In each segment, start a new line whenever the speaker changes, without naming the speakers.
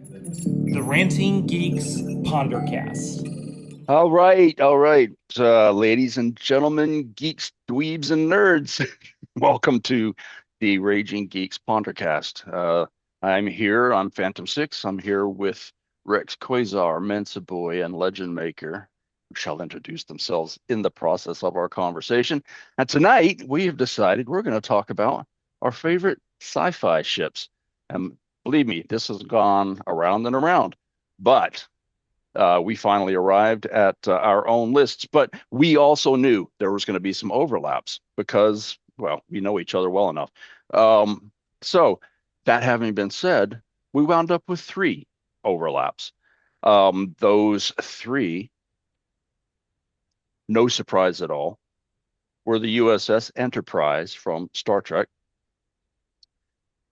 The Ranting Geeks Pondercast.
All right, ladies and gentlemen, geeks, dweebs, and nerds. Welcome to the Raging Geeks Pondercast. I'm Phantom Six. I'm here with Rex Quasar, Mensa Boy, and Legend Maker, who shall introduce themselves in the process of our conversation. And tonight, we have decided we're going to talk about our favorite sci-fi ships. And believe me, this has gone around and around, but we finally arrived at our own lists, but we also knew there was going to be some overlaps because, well, we know each other well enough. So, that having been said, we wound up with three overlaps. Those three, no surprise at all, were the USS Enterprise from Star Trek,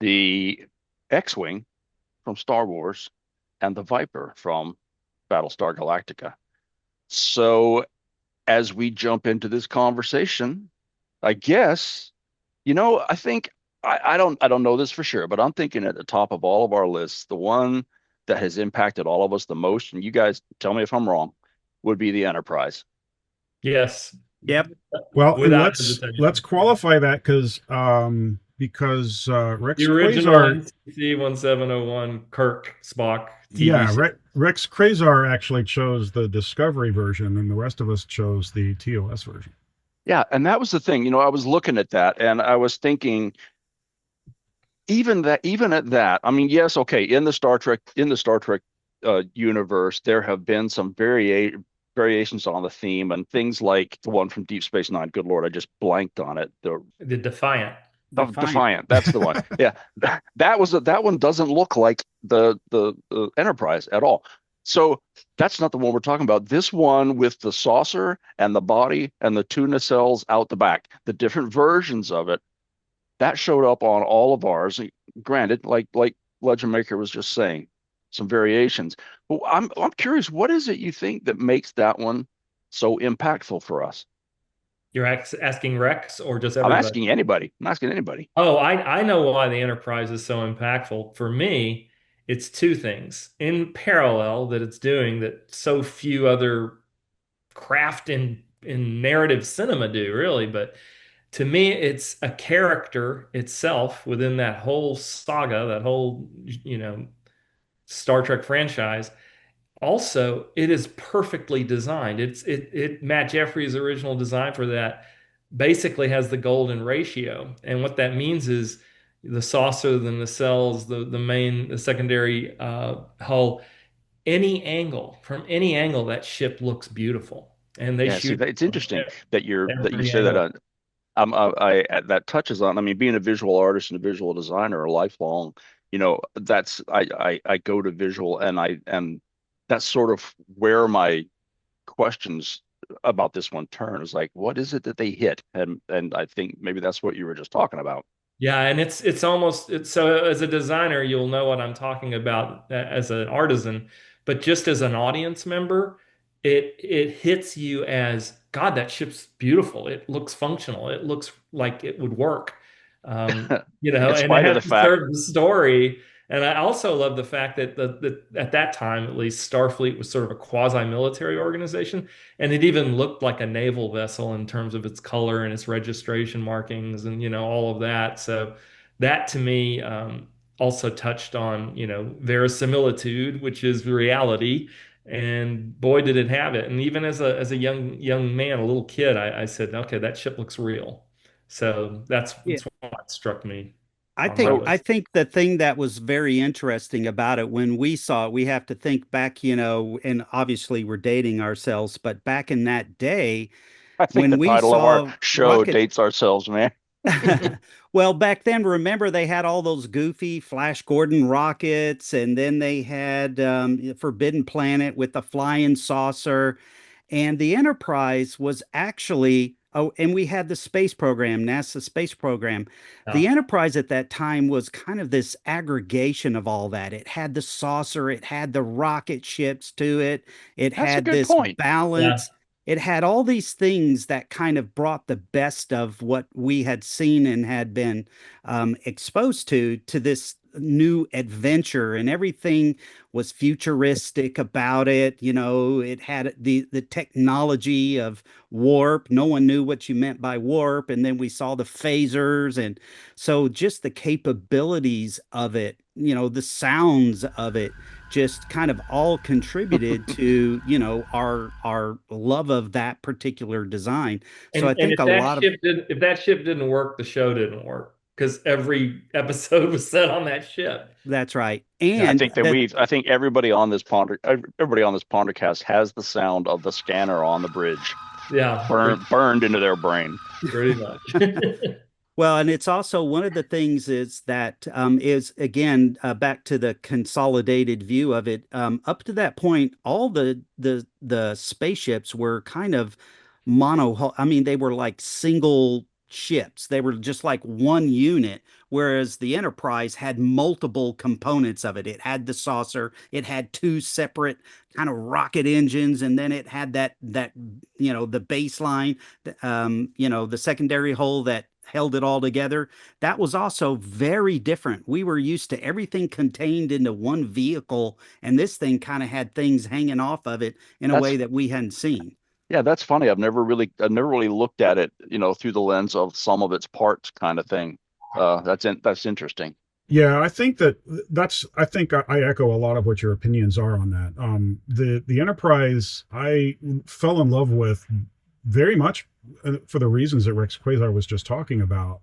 the X-Wing from Star Wars, and the Viper from Battlestar Galactica. So as we jump into this conversation, I guess, I think I don't know this for sure, but I'm thinking at the top of all of our lists, the one that has impacted all of us the most, and you guys tell me if I'm wrong, would be the Enterprise.
Yes,
Yep.
Well, and
without
let's
hesitation.
qualify that because
The
Rex
original
Quasar,
NCC 1701 Kirk Spock
yeah,
TVC.
Rex Quasar actually chose the Discovery version, and the rest of us chose the TOS version.
Yeah, and that was the thing. I was looking at that and I was thinking, even at that, I mean, yes, okay, in the Star Trek universe, there have been some variations on the theme and things like the one from Deep Space Nine. Good Lord, I just blanked on it. The
The Defiant.
Defiant.
Defiant, that's the one. Yeah, that one doesn't look like the Enterprise at all. So that's not the one we're talking about. This one with the saucer and the body and the two nacelles out the back, the different versions of it that showed up on all of ours. Granted, like Legend Maker was just saying, some variations. But I'm curious, what is it you think that makes that one so impactful for us?
You're asking Rex or just
I'm
everybody?
asking anybody. I'm asking anybody.
Oh, I know why the Enterprise is so impactful. For me, it's two things in parallel that it's doing that so few other craft in narrative cinema do, really. But to me, it's a character itself within that whole saga, that whole, Star Trek franchise. Also, it is perfectly designed. It Matt Jeffrey's original design for that basically has the golden ratio. And what that means is the saucer, the nacelles, the secondary hull, from any angle, that ship looks beautiful. And they
Yeah, see,
shoot
it's
from
interesting that you
every
say that.
angle.
That touches on. I mean, being a visual artist and a visual designer, a lifelong, that's I go to visual, and that's sort of where my questions about this one turn is like, what is it that they hit? And I think maybe that's what you were just talking about.
Yeah, and it's almost it's so as a designer, you'll know what I'm talking about as an artisan, but just as an audience member, it hits you as God, that ship's beautiful. It looks functional. It looks like it would work.
In
And it
spite of
has
the
to
fact,
serve the story. And I also love the fact that at that time, at least, Starfleet was sort of a quasi-military organization. And it even looked like a naval vessel in terms of its color and its registration markings and, all of that. So that to me also touched on, verisimilitude, which is reality. And boy, did it have it. And even as a young man, a little kid, I said, okay, that ship looks real. So
Yeah.
that's what struck me
I
on my
think
so
I
list.
think the thing that was very interesting about it when we saw it, we have to think back, and obviously we're dating ourselves, but back in that day
I think the
when we
title of our
saw
show
rocket
dates ourselves, man.
well, back then, remember they had all those goofy Flash Gordon rockets, and then they had Forbidden Planet with the flying saucer. And the Enterprise was actually, oh, and we had the space program, NASA space program. The
Yeah.
Enterprise at that time was kind of this aggregation of all that. It had the saucer, it had the rocket ships to it, it
That's a
had
good
this
point.
Yeah.
balance. It had all these things that kind of brought the best of what we had seen and had been exposed to this new adventure, and everything was futuristic about it. It had the technology of warp. No one knew what you meant by warp, and then we saw the phasers, and so just the capabilities of it, the sounds of it, just kind of all contributed to, our love of that particular design. So I
And
think a lot of
if that ship didn't work, the show didn't work because every episode was set on that ship.
That's right.
I
And
think that I think everybody on this Pondercast has the sound of the scanner on the bridge
Yeah,
burned into their brain.
pretty much.
well, and it's also one of the things is that is again back to the consolidated view of it. Up to that point, all the spaceships were kind of mono. I mean, they were like single ships. They were just like one unit, whereas the Enterprise had multiple components of it. It had the saucer. It had two separate kind of rocket engines, and then it had that the baseline, the secondary hull that held it all together. That was also very different. We were used to everything contained into one vehicle, and this thing kind of had things hanging off of it in a
That's
way that we hadn't seen.
Yeah, that's funny. I've never really looked at it, through the lens of some of its parts kind of thing. That's interesting.
Yeah, I think I think I echo a lot of what your opinions are on that. The Enterprise I fell in love with very much for the reasons that Rex Quasar was just talking about.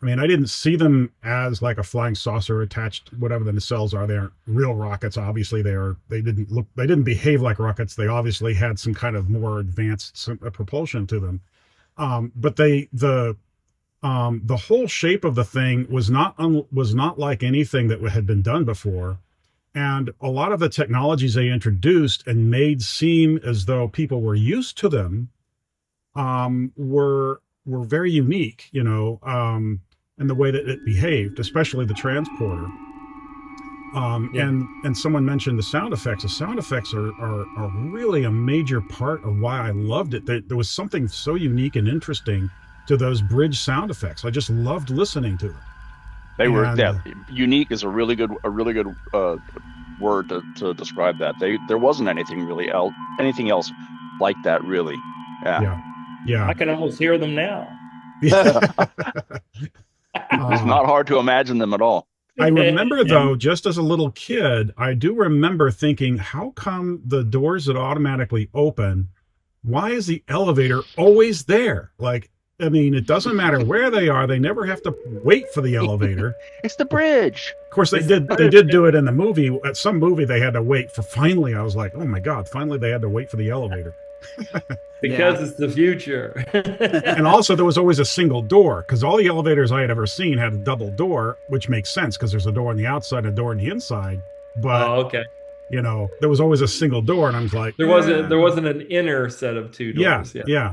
I mean, I didn't see them as like a flying saucer attached, whatever the nacelles are. They aren't real rockets. Obviously, they didn't behave like rockets. They obviously had some kind of more advanced propulsion to them. But the whole shape of the thing was not like anything that had been done before. And a lot of the technologies they introduced and made seem as though people were used to them, were very unique, in the way that it behaved, especially the transporter.
Yeah.
And someone mentioned the sound effects. The sound effects are really a major part of why I loved it. There was something so unique and interesting to those bridge sound effects. I just loved listening to them.
Unique is a really good word to describe that. There wasn't anything else like that, really.
Yeah.
I can almost hear them now.
It's not hard to imagine them at all.
I remember, though, just as a little kid, I do remember thinking, how come the doors that automatically open, why is the elevator always there? Like, I mean, it doesn't matter where they are. They never have to wait for the elevator.
It's the bridge.
Of course, they did do it in the movie. At some movie, they had to wait for finally. I was like, oh my God, finally they had to wait for the elevator.
Because it's the future.
And also, there was always a single door, because all the elevators I had ever seen had a double door, which makes sense because there's a door on the outside and a door on the inside. But
okay.
There was always a single door, and I was like,
there wasn't an inner set of two doors.
Yeah.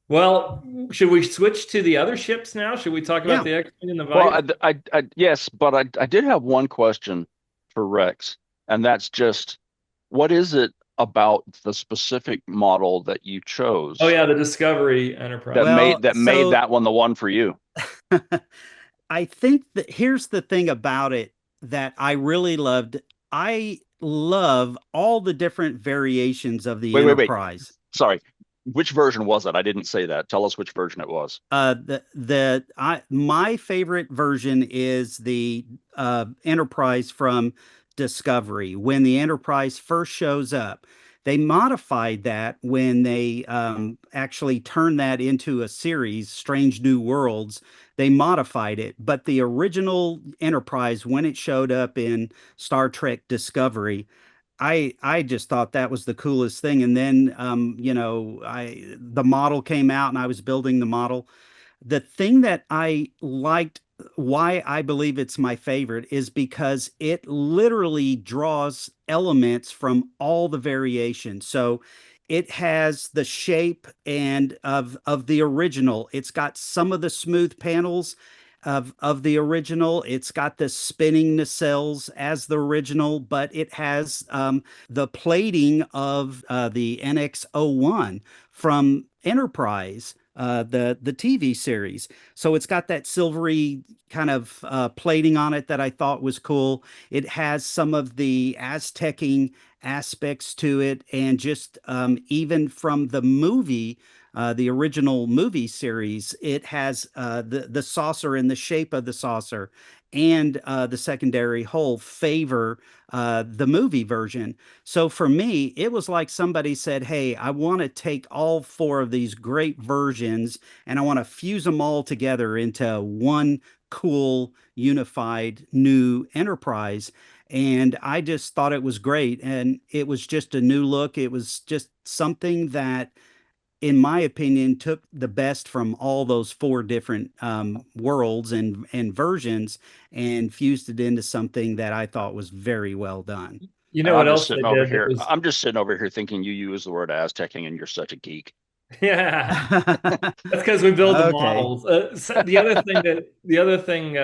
Well, should we switch to the other ships now? Should we talk about the X-Wing and the Viper?
Well, yes, but I did have one question for Rex, and that's just, what is it about the specific model that you chose?
Oh yeah, the Discovery Enterprise
made that one the one for you.
I think that here's the thing about it that I really loved. I love all the different variations of the Enterprise.
Wait. Sorry. Which version was it? I didn't say that. Tell us which version it was.
My favorite version is the Enterprise from Discovery. When the Enterprise first shows up, they modified that when they actually turned that into a series, Strange New Worlds. They modified it, but the original Enterprise, when it showed up in Star Trek Discovery, I just thought that was the coolest thing. And then the model came out and I was building the model. The thing that I liked, why I believe it's my favorite, is because it literally draws elements from all the variations. So it has the shape and of the original. It's got some of the smooth panels of the original. It's got the spinning nacelles as the original, but it has the plating of the NX-01 from Enterprise. the TV series. So it's got that silvery kind of plating on it that I thought was cool. It has some of the Aztecing aspects to it, and just even from the movie. The original movie series, it has the saucer and the shape of the saucer and the secondary hole favor the movie version. So for me, it was like somebody said, "Hey, I want to take all four of these great versions and I want to fuse them all together into one cool, unified new enterprise." And I just thought it was great. And it was just a new look. It was just something that, in my opinion, took the best from all those four different worlds and versions and fused it into something that I thought was very well done.
You
And
know what else they did that was
I'm just sitting over here thinking you use the word Aztecing and you're such a geek.
yeah. That's because we build the
Okay.
models. So the other thing,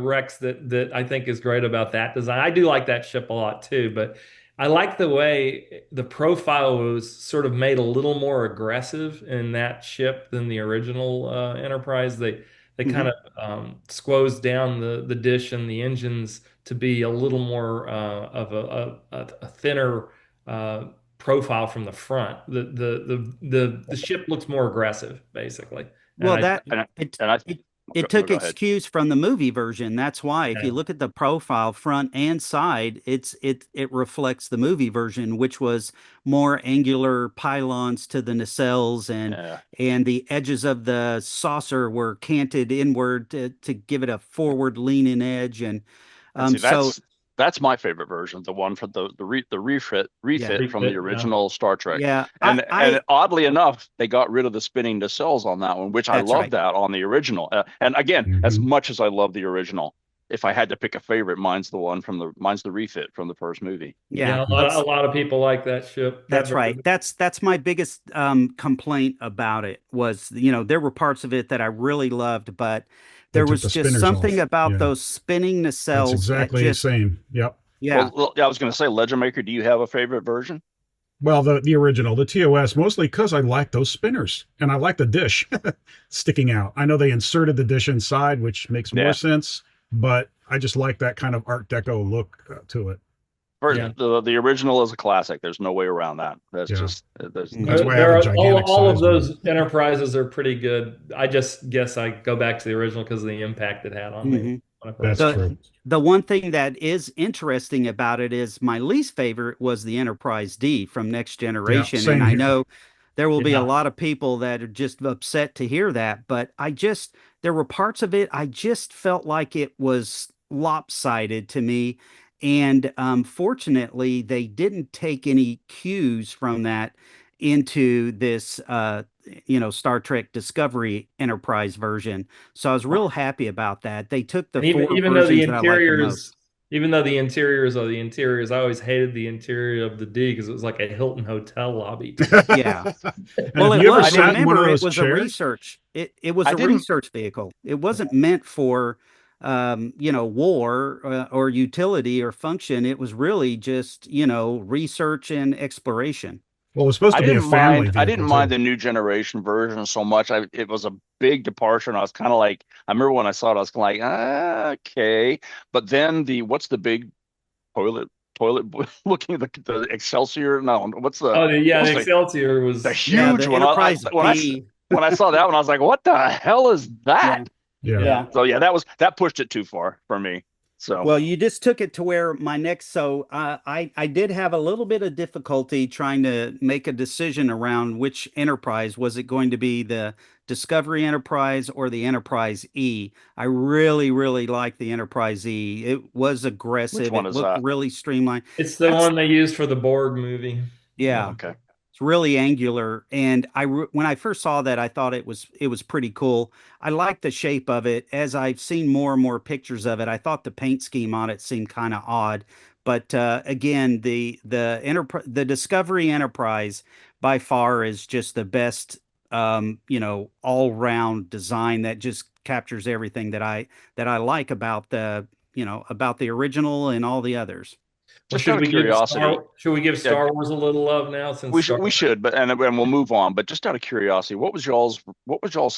Rex, that I think is great about that design. I do like that ship a lot too, but I like the way the profile was sort of made a little more aggressive in that ship than the original Enterprise. They kind
Mhm.
of squoze down the dish and the engines to be a little more of a thinner. Uh, Profile from the front. The ship looks more aggressive, basically. And
Well,
I
that
And I,
it
and I
it it took
go ahead.
excuse from the movie version. That's why, if you
yeah,
look at the profile front and side, it reflects the movie version, which was more angular pylons to the nacelles,
Yeah.
and the edges of the saucer were canted inward to give it a forward leaning edge. And
And see,
so
that's my favorite version, the one for the
yeah,
refit from the
refit, yeah.
original Star Trek.
yeah,
And oddly enough, they got rid of the spinning nacelles on that one, which I
that's
love
right.
that on the original. And again, as
Hmm.
much as I love the original, if I had to pick a favorite, mine's the refit from the first movie.
Yeah,
Yeah, a
that's
lot of people like that ship, that
That's right.
version.
That's my biggest complaint about it was, there were parts of it that I really loved, but
They
there
took
was
the
just
spinners
something
off.
about
Yeah,
those spinning
that's
nacelles that
exactly the
just,
same. Yep.
yeah,
Yeah, I was going to say, Legend Maker, do you have a favorite version?
Well, the original, the TOS, mostly because I like those spinners and I like the dish sticking out. I know they inserted the dish inside, which makes more
Yeah.
sense, but I just like that kind of Art Deco look to it.
Yeah.
The original is a classic. There's no way around that. That's
Yeah,
just there's
that's
hmm
why I have
There
a
are
gigantic
all of
size one.
those enterprises are pretty good. I just guess I go back to the original because of the impact it had on me
hmm
when I first
That's
saw
The
true.
the one thing that is interesting about it is my least favorite was the Enterprise D from Next
Yeah,
Generation, and
same
I
here.
know there will
it.
be a
Yeah.
lot of people that are just upset to hear that, but there were parts of it I just felt like it was lopsided to me, and fortunately they didn't take any cues from that into this Star Trek Discovery Enterprise version. So I was real happy about that. They took the
And
four
even though the
versions that I liked the most.
interiors, even though the interiors are the interiors, I always hated the interior of the D because it was like a Hilton hotel lobby to me.
Yeah.
And
Well,
have
it
you ever
I
was.
didn't
sat in one of
Remember, it
those
was a
chairs?
research. It was
I
a
didn't
research vehicle. It wasn't meant for war or utility or function. It was really just, research and exploration.
Well, it was supposed to be a family
I didn't
vehicle
mind
too.
the new generation version so much. It was a big departure, and I was kind of like, I remember when I saw it, I was like, okay. But then what's the big toilet looking the Excelsior? No,
Oh,
what
the
was
Excelsior
the
was,
Yeah,
huge
the
one?
Enterprise
I
B.
when I saw that one, I was like, what the hell is
Yeah.
that?
Yeah.
yeah.
Yeah.
So yeah, that pushed it too far for me. So
Well, you just took it to where my next. So I did have a little bit of difficulty trying to make a decision around which enterprise was it going to be, the Discovery Enterprise or the Enterprise E. I really, really like the Enterprise E. It was
which
aggressive.
one
It
is
looked
that?
really streamlined.
It's the
That's
one they used for the Borg movie.
yeah.
Okay.
It's really angular, and when I first saw that, I thought it was pretty cool. I like the shape of it. As I've seen more and more pictures of it, I thought the paint scheme on it seemed kind of odd. But again, the Discovery Enterprise by far is just the best, all round design that just captures everything that I like about the original and all the others.
Well,
Just out of curiosity,
Should we give
yeah,
Star Wars a little love now since Star
we should, but and we'll move on. But just out of curiosity, what was y'all's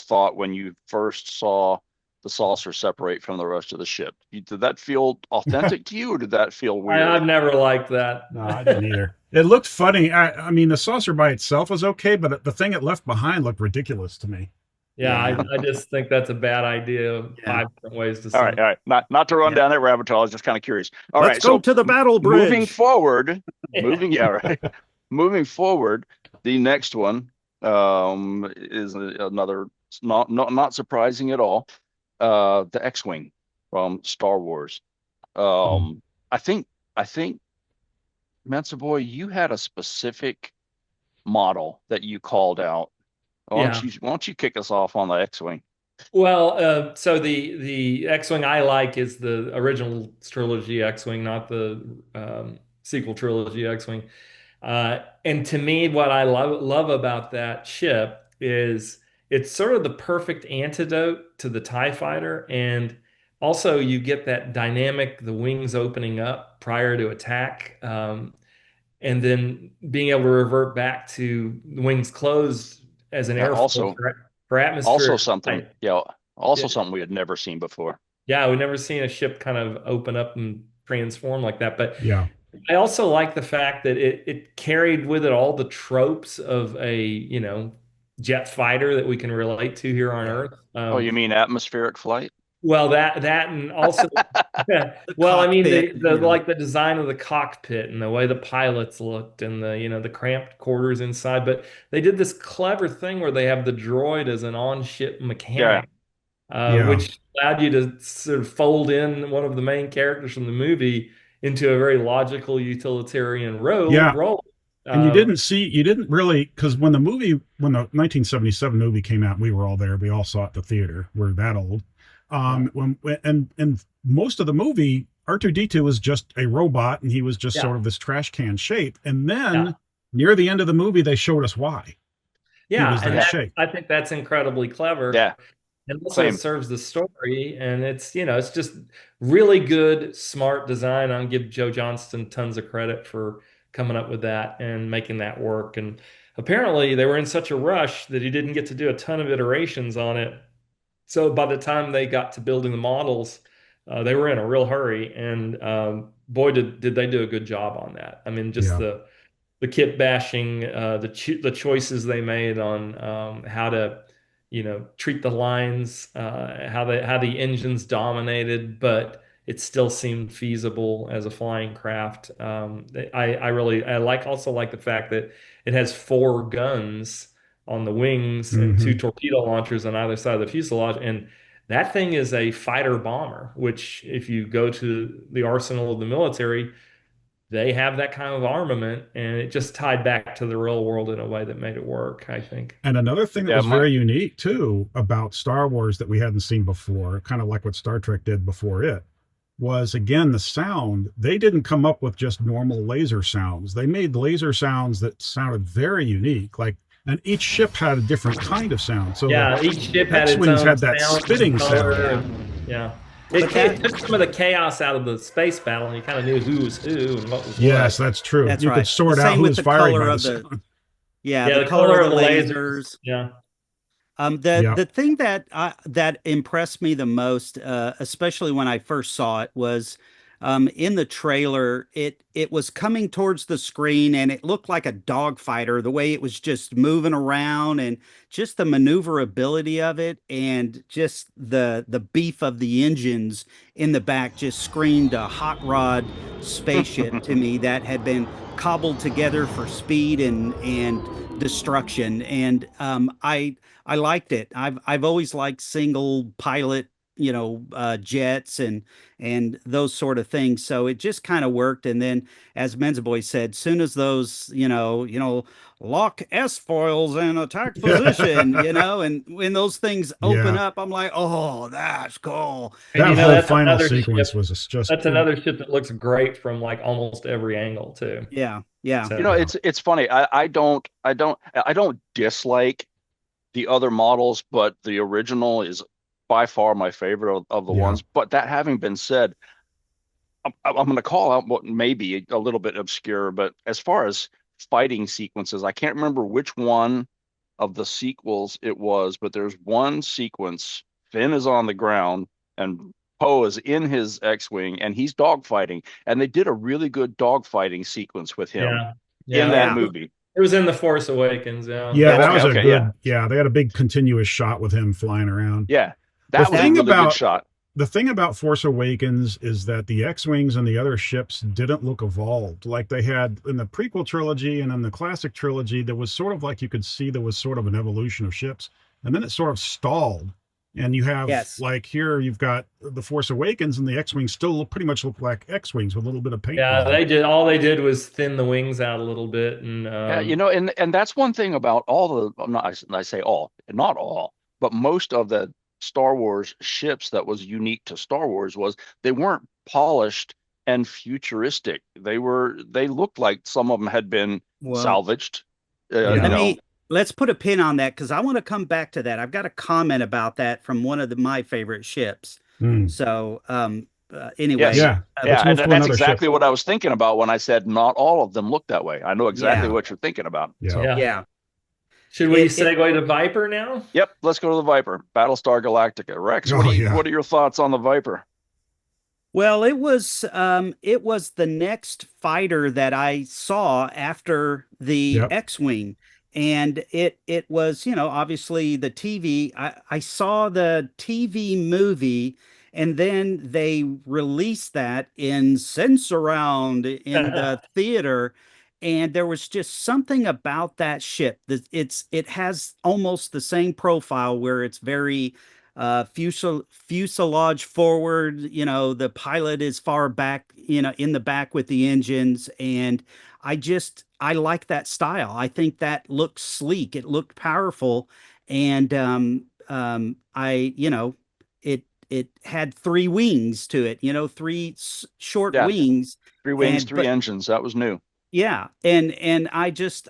thought when you first saw the saucer separate from the rest of the ship? Did that feel authentic to you, or did that feel
I've
weird?
never liked that.
No, I didn't either. It looked funny. I mean, the saucer by itself was okay, but the thing it left behind looked ridiculous to me.
Yeah,
Yeah.
I just think that's a bad idea.
Yeah.
5 different ways to
All
send
right,
it.
all right. Not to run
Yeah.
down that rabbit hole. I was just kind of curious. All
Let's
right,
go
so
to the battle
moving
bridge.
forward,
Yeah.
yeah, right. Moving forward, the next one is another not surprising at all. The X-wing from Star Wars.
Mm.
Um, I think Mensa boy, you had a specific model that you called out.
Yeah.
Why don't you kick us off on the X-wing?
Well, so the X-wing I like is the original trilogy X-wing, not the sequel trilogy X-wing. And to me, what I love about that ship is it's sort of the perfect antidote to the TIE fighter, and also you get that dynamic, the wings opening up prior to attack, and then being able to revert back to the wings closed as an airfoil
Also,
for
also
atmospheric
something,
flight.
yeah,
Yeah,
also something we had never seen before.
yeah, we've never seen a ship kind of open up and transform like that. But
Yeah.
I also like the fact that it carried with it all the tropes of a, jet fighter that we can relate to here on
Yeah.
Earth.
Oh, you mean atmospheric flight?
Well, that and also,
The
well, I mean
cockpit,
the like the design of the cockpit and the way the pilots looked and the cramped quarters inside. But they did this clever thing where they have the droid as an on-ship
Yeah,
mechanic,
Yeah.
which allowed you to sort of fold in one of the main characters from the movie into a very logical utilitarian
Yeah.
role.
And
Um,
you didn't really, because when the 1977 movie came out, we were all there. We all saw it at the theater. We're that old.
yeah,
And most of the movie, R2D2 was just a robot, and he was just
yeah,
sort of this trash can shape. And
yeah,
then near the end of the movie, they showed us why he
yeah,
was
and
that
yeah,
shape.
I think that's incredibly clever.
yeah.
And also
Same.
serves the story, and it's just really good, smart design. I'll give Joe Johnston tons of credit for coming up with that and making that work. And apparently they were in such a rush that he didn't get to do a ton of iterations on it. So by the time they got to building the models, they were in a real hurry. And boy, did they do a good job on that. I mean, just
Yeah.
the kit bashing, the choices they made on how to, treat the lines, how the engines dominated, but it still seemed feasible as a flying craft. I also like the fact that it has four guns on the wings and two
Hmm.
torpedo launchers on either side of the fuselage, and that thing is a fighter bomber, which if you go to the arsenal of the military, they have that kind of armament, and it just tied back to the real world in a way that made it work, I think.
And another thing that
Yeah,
was very unique too about Star Wars that we hadn't seen before, kind of like what Star Trek did before it, was again the sound. They didn't come up with just normal laser sounds. They made laser sounds that sounded very unique. And each ship had a different kind of sound. So the
Yeah, each ship had its
X-wings
own
had that
sound and
spitting
color,
sound.
Yeah.
and yeah,
But
it
that
took some of the chaos out of the space battle, and you kind of knew who was who and what was
Yes,
what.
that's true.
that's
You could
right. The
sort out
same
who
with
was
the
firing
color
by the
of the
sound.
yeah,
Yeah,
the
the
color
color
of
of
the
the lasers.
lasers.
Yeah,
The
Yeah.
the thing that impressed me the most, especially when I first saw it, was in the trailer. It was coming towards the screen, and it looked like a dogfighter. The way it was just moving around, and just the maneuverability of it, and just the beef of the engines in the back, just screamed a hot rod spaceship to me that had been cobbled together for speed and destruction. And I liked it. I've always liked single pilot, jets and those sort of things. So it just kind of worked. And then, as Menzaboy said, soon as those, lock S foils in attack position, and when those things open
Yeah.
up, I'm like, oh, that's cool.
and
That whole
And
final sequence was just,
that's another ship that looks great from like almost every angle too.
yeah, yeah,
you
So
know,
yeah.
it's funny. I don't dislike the other models, but the original is by far my favorite of the
Yeah.
ones. But that having been said, I'm going to call out what may be a little bit obscure, but as far as fighting sequences, I can't remember which one of the sequels it was, but there's one sequence. Finn is on the ground and Poe is in his X-wing and he's dogfighting, and they did a really good dogfighting sequence with him
Yeah.
in
Yeah.
that
Yeah.
movie.
It was in The Force Awakens. Yeah.
Yeah,
Oh,
that
okay,
was a
okay, yeah,
good. Yeah, they had a big continuous shot with him flying around.
yeah,
The
that was a
thing
really good
about
shot.
the thing about Force Awakens is that the X-wings and the other ships didn't look evolved like they had in the prequel trilogy and in the classic trilogy. There was sort of like you could see there was sort of an evolution of ships, and then it sort of stalled. And you have
Yes.
like here you've got the Force Awakens, and the X-wings still pretty much look like X-wings with a little bit of paint
Yeah,
on.
all they did was thin the wings out a little bit, and
Yeah, and that's one thing about all the, I'm not, I say all, not all, but most of the Star Wars ships that was unique to Star Wars was they weren't polished and futuristic. They looked like some of them had been
Well,
salvaged.
Yeah.
let's put a pin on that because I want to come back to that. I've got a comment about that from one of my favorite ships.
Mm.
So,
Yes.
anyway,
Yeah,
Yeah,
let's
and
move to
that's
another ship.
exactly what I was thinking about when I said not all of them look that way. I know exactly
yeah,
what you're thinking about.
Yeah.
So,
yeah.
yeah.
Should we
It
segue to Viper now?
yep, let's go to the Viper, Battlestar Galactica. Rex,
Oh yeah.
what are your thoughts on the Viper?
Well, it was the next fighter that I saw after the
Yep.
X-Wing. And it was, obviously the TV. I saw the TV movie and then they released that in Sensurround in the theater. And there was just something about that ship that it has almost the same profile where it's very fuselage forward. The pilot is far back, in the back with the engines. And I like that style. I think that looked sleek. It looked powerful. And it had three wings to it, three short
Yeah,
wings.
three wings,
And,
three
but
engines. That was new.
yeah, and I just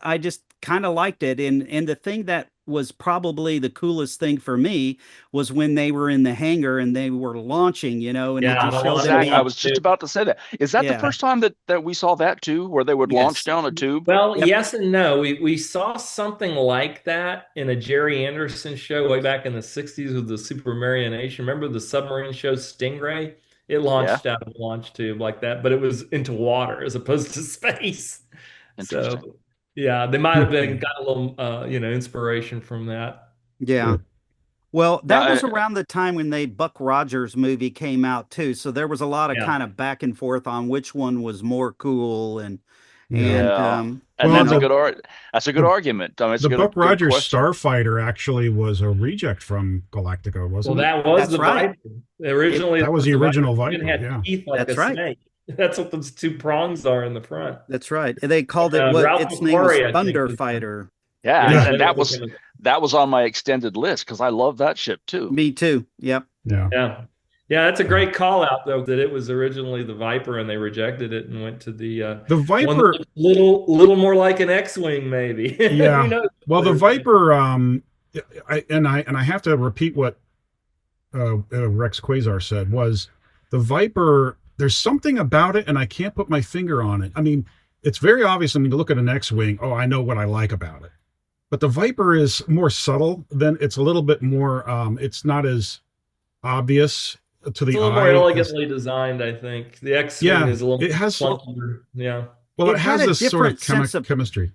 kind of liked it, and the thing that was probably the coolest thing for me was when they were in the hangar and they were launching, and it
Yeah,
just
the
showed them
launching
I
being,
was just
too.
about to say that. Is that the
yeah,
first time that we saw that too, where they would launch
yes,
down a tube?
Well,
yep,
yes and no. We saw something like that in a Jerry Anderson show way back in the 60s with the Supermarionation. Remember the submarine show Stingray? It
Yeah,
launched out of a launch tube like that, but it was into water as opposed to space.
interesting.
So, yeah, they might have been got a little inspiration from that.
yeah. Well,
Now,
that was around the time when the Buck Rogers movie came out too, so there was a lot of
Yeah.
kind of back and forth on which one was more cool, and
Yeah.
and
yeah, and
Well,
you
that's a
know,
good
the
argument. I mean, it's
the
a
Buck
good
Rogers
question.
Starfighter actually was a reject from Galactica,
Well,
wasn't it?
that was
that's
the
right.
Viper. Originally, it
That was
was
the
the Viper.
original
It even
Viper.
had
Yeah.
teeth like a
That's right.
snake. That's what those two prongs are in the front.
That's right. And they called it what
Ralph
its name was
McQuarrie, I think,
Thunder
was
Fighter.
Yeah,
yeah,
Yeah.
and
they were looking at
that was on my extended list because I love that ship too.
Me too. Yep.
Yeah.
yeah. Yeah, that's a
Yeah.
great call out though that it was originally the Viper and they rejected it and went to the
The
one that
Viper,
looked little more like an X-wing maybe. Who
yeah.
knows
Well,
what they
the
were thinking.
Viper, I have to repeat what Rex Quasar said was the Viper. There's something about it, and I can't put my finger on it. I mean, it's very obvious. I mean, you look at an X-wing. Oh, I know what I like about it. But the Viper is more subtle. Then it's a little bit more. It's not as obvious to
It's a
the
little more
eye as,
elegantly designed, I think. The X-wing
yeah.
is a little
It has.
clunkier. Yeah.
Well,
It
it
had
has
a
this sort of
different sense of,
chemistry.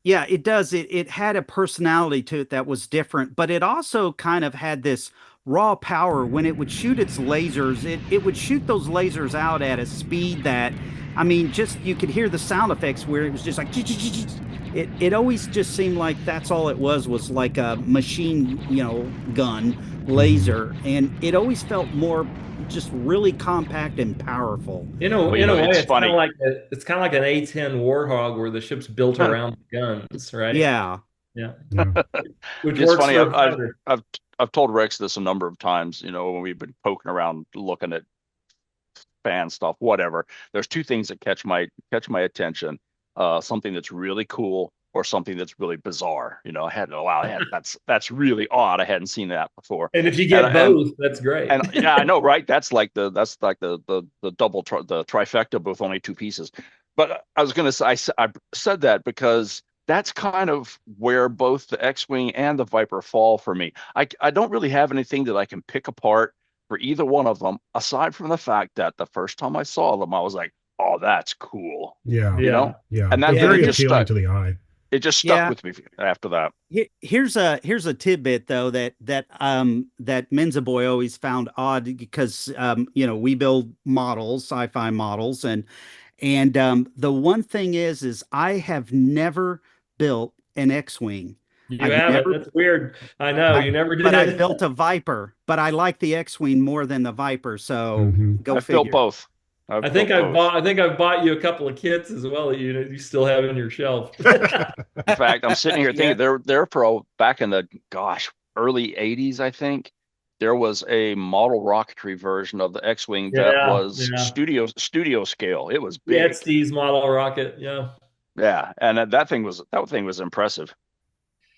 yeah, it does. It had a personality to it that was different, but it also kind of had this raw power when it would shoot its lasers. It would shoot those lasers out at a speed that, I mean, just you could hear the sound effects where it was just like it always just seemed like that's all it was like a machine, gun
Mhm.
laser, and it always felt more just really compact and powerful.
Well,
In a way,
it's
it's kind of
funny.
like an A-10 Warthog where the ship's built around the guns, right?
Yeah.
Yeah,
Yeah.
which
It's
works
funny.
for a fighter.
I've told Rex this a number of times. When we've been poking around looking at fan stuff, whatever. There's two things that catch my attention. Something that's really cool or something that's really bizarre. That's really odd. I hadn't seen that before.
And if you
And
get both, that's great.
yeah, I know, right? That's like the the trifecta with only two pieces. But I was gonna say, I said that because that's kind of where both the X-Wing and the Viper fall for me. I don't really have anything that I can pick apart for either one of them, aside from the fact that the first time I saw them, I was like, "Oh, that's cool,"
Yeah.
Yeah.
Yeah.
and
They're
and it
very
just
appealing
stuck.
to the eye.
It just stuck
Yeah.
with me after that.
Here's a tidbit though that Menzaboy always found odd because we build models, sci-fi models, and the one thing is I have never built an X-wing.
You
I've
have it.
never
That's weird. I know.
I
You never
but I
did.
built a Viper, but I like the X-wing more than the Viper, so
Hmm.
go
I've built
figure.
both. I've built both.
I think I've bought you a couple of kits as well that you still have in your shelf.
In fact, I'm sitting here
Yeah.
thinking they're pro back in the early '80s, I think. There was a model rocketry version of the X-Wing that
Yeah,
was
yeah.
studio scale. It was
We had
big.
Steve's model rocket. Yeah.
Yeah, and that thing was impressive.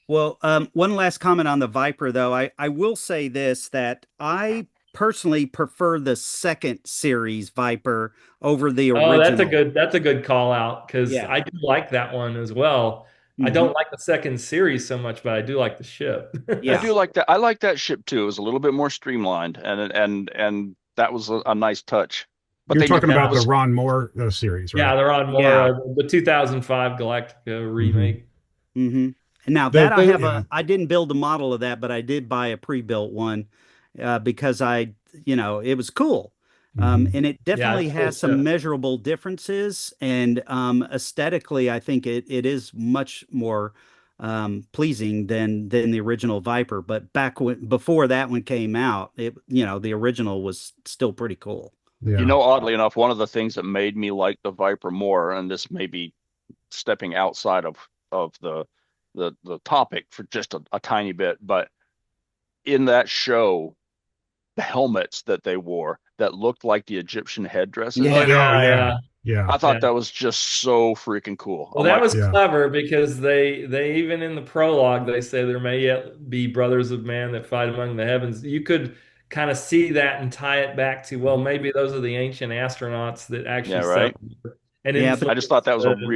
Well, one last comment on the Viper, though. I will say this that I personally prefer the second series Viper over the
Oh,
original.
that's a good call out because
Yeah.
I do like that one as well. I
Hmm.
don't like the second series so much, but I do like the ship.
I
Yeah.
do like that. I like that ship too. It was a little bit more streamlined, and that was a nice touch. But
You're
they
talking
never. It
about the
Yeah.
was
Ron Moore series, right?
Yeah, they're on more
Yeah.
the 2005 Galactica
Hmm.
remake.
Hmm. Now that
The
I
yeah.
I didn't build a model of that, but I did buy a pre-built one because it was cool.
Hmm.
And it
Yeah,
definitely
it's a cool
has some
ship.
measurable differences. And aesthetically, I think it is much more pleasing than the original Viper. But before that one came out, the original was still pretty cool.
You
Yeah.
know, oddly enough, one of the things that made me like the Viper more, and this may be stepping outside of the topic for just a tiny bit, but in that show, the helmets that they wore that looked like the Egyptian
Oh
headdresses,
Yeah.
Oh
yeah,
yeah.
yeah,
Yeah.
I
yeah.
thought that was just so freaking cool.
Well,
I'm
that
like,
was
Yeah.
clever because they even in the prologue they say there may yet be brothers of man that fight among the heavens. You could kind of see that and tie it back to, well, maybe those are the ancient astronauts that
yeah,
actually set
right.
up and
Yeah, but
I just thought
influenced
that was
the
a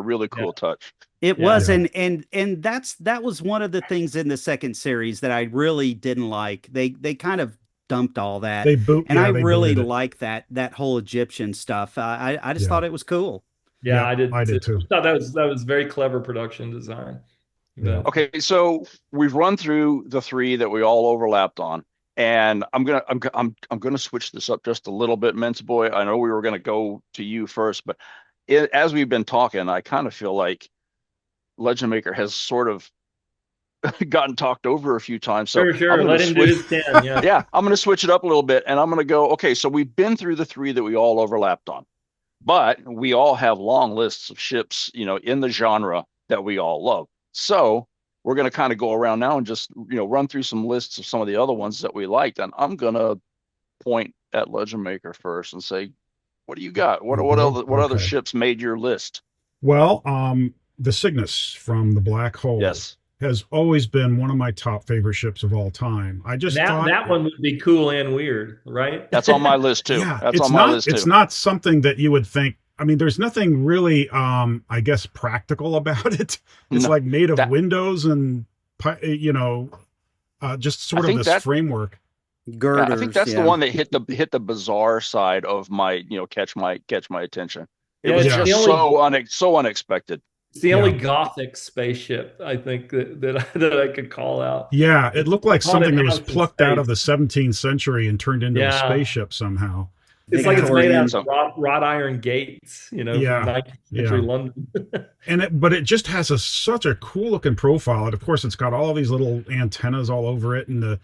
really
yeah,
cool touch.
it
yeah.
was,
Yeah.
and that was one of the things in the second series that I really didn't like. They kind of dumped all that, and I
They
really
booted it.
like that whole Egyptian stuff. I just
Yeah.
thought it was cool.
Yeah,
Yeah.
I did
I
too.
did too.
I thought that was very clever production design.
Yeah.
But
Okay, so we've run through the three that we all overlapped on, and I'm gonna switch this up just a little bit, Mince Boy. I know we were gonna go to you first, but as we've been talking, I kind of feel like Legend Maker has sort of gotten talked over a few times. So
sure,
I'm
sure.
gonna
Let him do
switch.
his 10. Yeah.
Yeah, I'm gonna switch it up a little bit, and I'm gonna go. Okay, so we've been through the three that we all overlapped on, but we all have long lists of ships, in the genre that we all love. So we're going to kind of go around now and just, run through some lists of some of the other ones that we liked. And I'm going to point at Legend Maker first and say, what do you got? What
I'll
what
go.
other what other
Okay.
ships made your list?
Well, the Cygnus from the Black Hole
Yes.
has always been one of my top favorite ships of all time. I just
That
thought,
that one would be cool and weird, right?
That's on my list too.
yeah,
That's on my list
it's
too.
not something that you would think. I mean, there's nothing really, I guess, practical about it. It's
No,
like made of
that
windows and, just
I
sort of
think
this
that
framework.
yeah, I think
Girders,
that's the
yeah.
one that hit the bizarre side of my, catch my attention. It
Yeah,
was
it's
Yeah,
the
just
only
so unexpected.
it's the only
yeah,
gothic spaceship I think that I could call out.
yeah. It
It's
looked like
haunted
something that was
house in
plucked out of
space.
the 17th century and turned into a
Yeah.
spaceship somehow.
It's like it's
And
made out
Victorian.
of
So
wrought iron gates, from
yeah,
19th century
yeah.
London.
But it just has such a cool looking profile. And of course, it's got all these little antennas all over it, and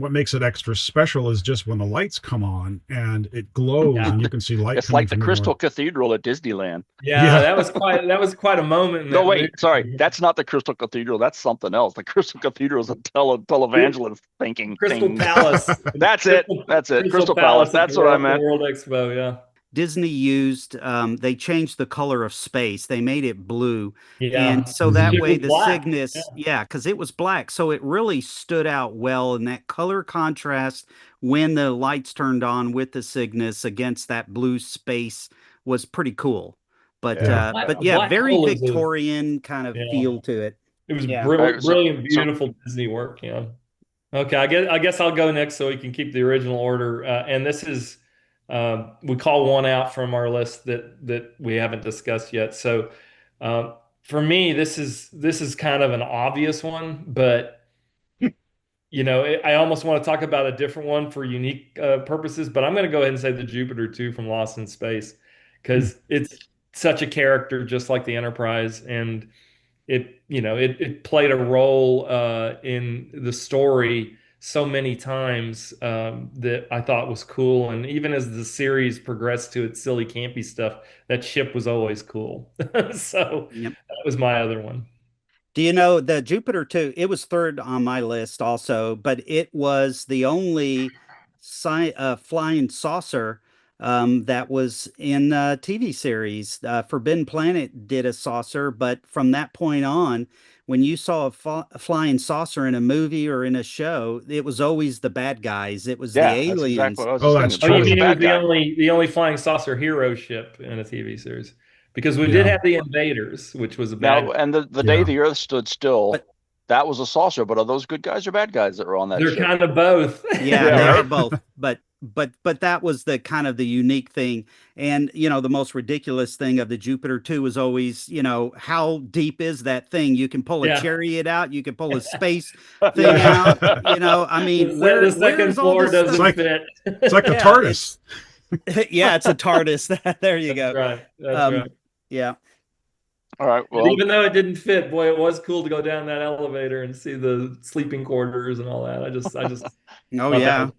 what makes it extra special is just when the lights come on and it glows,
Yeah.
and you can see light
it's
coming
like the
from the
Crystal
north.
Cathedral at Disneyland.
Yeah,
Yeah,
that was quite a moment in
No,
that movie.
wait, sorry. That's not the Crystal Cathedral. That's something else. The Crystal Cathedral is a televangelist thinking
Crystal
thing.
Palace.
That's it.
Crystal,
That's it.
Crystal
Crystal Palace.
Palace at
That's
the
what I
World,
meant.
World Expo, yeah.
Disney used, they changed the color of space. They made it blue. And
Yeah.
so
The
that
ship
way
was
the
black. Yeah.
Cygnus, yeah, because it was black. So it really stood out well. And that color contrast when the lights turned on with the Cygnus against that blue space was pretty cool.
Yeah.
But
A
yeah,
black
very
hole is a
Victorian kind of
yeah.
feel to it.
It was
Yeah.
All right,
brilliant,
so
beautiful Disney work. Yeah. Okay, I guess I'll go next so we can keep the original order. And this is we call one out from our list that we haven't discussed yet. So for me, this is kind of an obvious one, but I almost want to talk about a different one for unique purposes. But I'm going to go ahead and say the Jupiter 2 from Lost in Space because it's such a character, just like the Enterprise, and it played a role in the story so many times that I thought was cool. And even as the series progressed to its silly, campy stuff, that ship was always cool. So
Yep.
that was my other one.
Do you know the Jupiter 2? It was third on my list also, but it was the only flying saucer that was in a TV series. Forbidden Planet did a saucer, but from that point on, when you saw a flying saucer in a movie or in a show, it was always the bad guys. It was the
yeah, that's exactly
aliens.
what I was
Oh,
just
that's
thinking.
Oh, you
Always
true.
the
mean it was
bad
the
guy.
only flying saucer hero ship in a TV series? Because we did
Yeah.
have the Invaders, which was a
Now,
bad.
and the day
Yeah.
the Earth stood still,
But
that was a saucer. But are those good guys or bad guys that were on that
They're
ship?
kind of both.
yeah,
Yeah,
they are
right.
both. But that was the kind of the unique thing. And the most ridiculous thing of the Jupiter 2 was always, how deep is that thing? You can pull a
Yeah.
chariot out, you can pull a space thing
Yeah.
out. I mean,
The
where's
second
all
floor
this
It's
doesn't
stuff?
like
fit.
it's like the
Yeah,
TARDIS.
yeah, it's a TARDIS. There you
That's
go.
right. That's
Um,
right.
yeah.
All right.
And
Well,
even though it didn't fit, boy, it was cool to go down that elevator and see the sleeping quarters and all that. I just
Oh
thought that
yeah.
was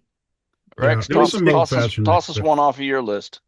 Yeah,
Rex,
there was
it
toss
some
was
old fashioned
toss us
bits.
one off of your list.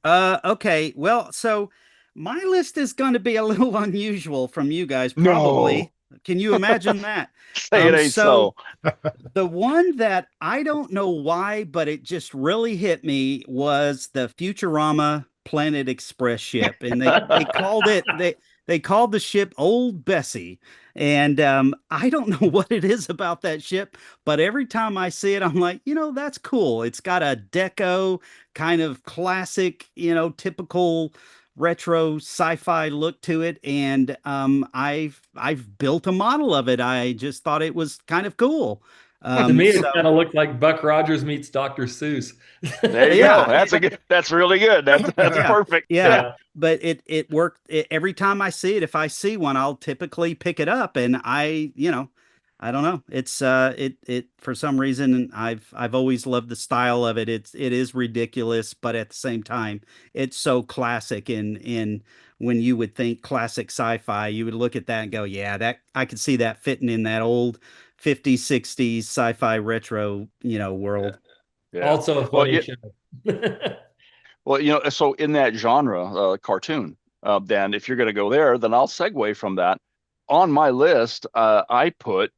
Okay. Well, so my list is going to be a little unusual from you guys,
No,
probably. Can you imagine that?
say it ain't
So
so.
the one that I don't know why, but it just really hit me was the Futurama Planet Express ship, and they called the ship Old Bessie, and I don't know what it is about that ship, but every time I see it, I'm like, that's cool. It's got a deco kind of classic, typical retro sci-fi look to it, and I've built a model of it. I just thought it was kind of cool.
to me it
So
kind of looked like Buck Rogers meets Dr. Seuss.
There you go.
yeah,
That's a good. That's really good. That's
yeah,
perfect.
yeah.
Yeah.
But it worked. Every time I see it, if I see one, I'll typically pick it up, and I don't know. It's it for some reason I've always loved the style of it. It is ridiculous, but at the same time, it's so classic. In when you would think classic sci-fi, you would look at that and go, yeah, that I could see that fitting in that old 50s, 60s sci-fi retro,
Yeah.
world.
Yeah.
Also a
Well,
funny
yeah.
show.
Well, so in that genre, cartoon, then if you're going to go there, then I'll segue from that. On my list, I put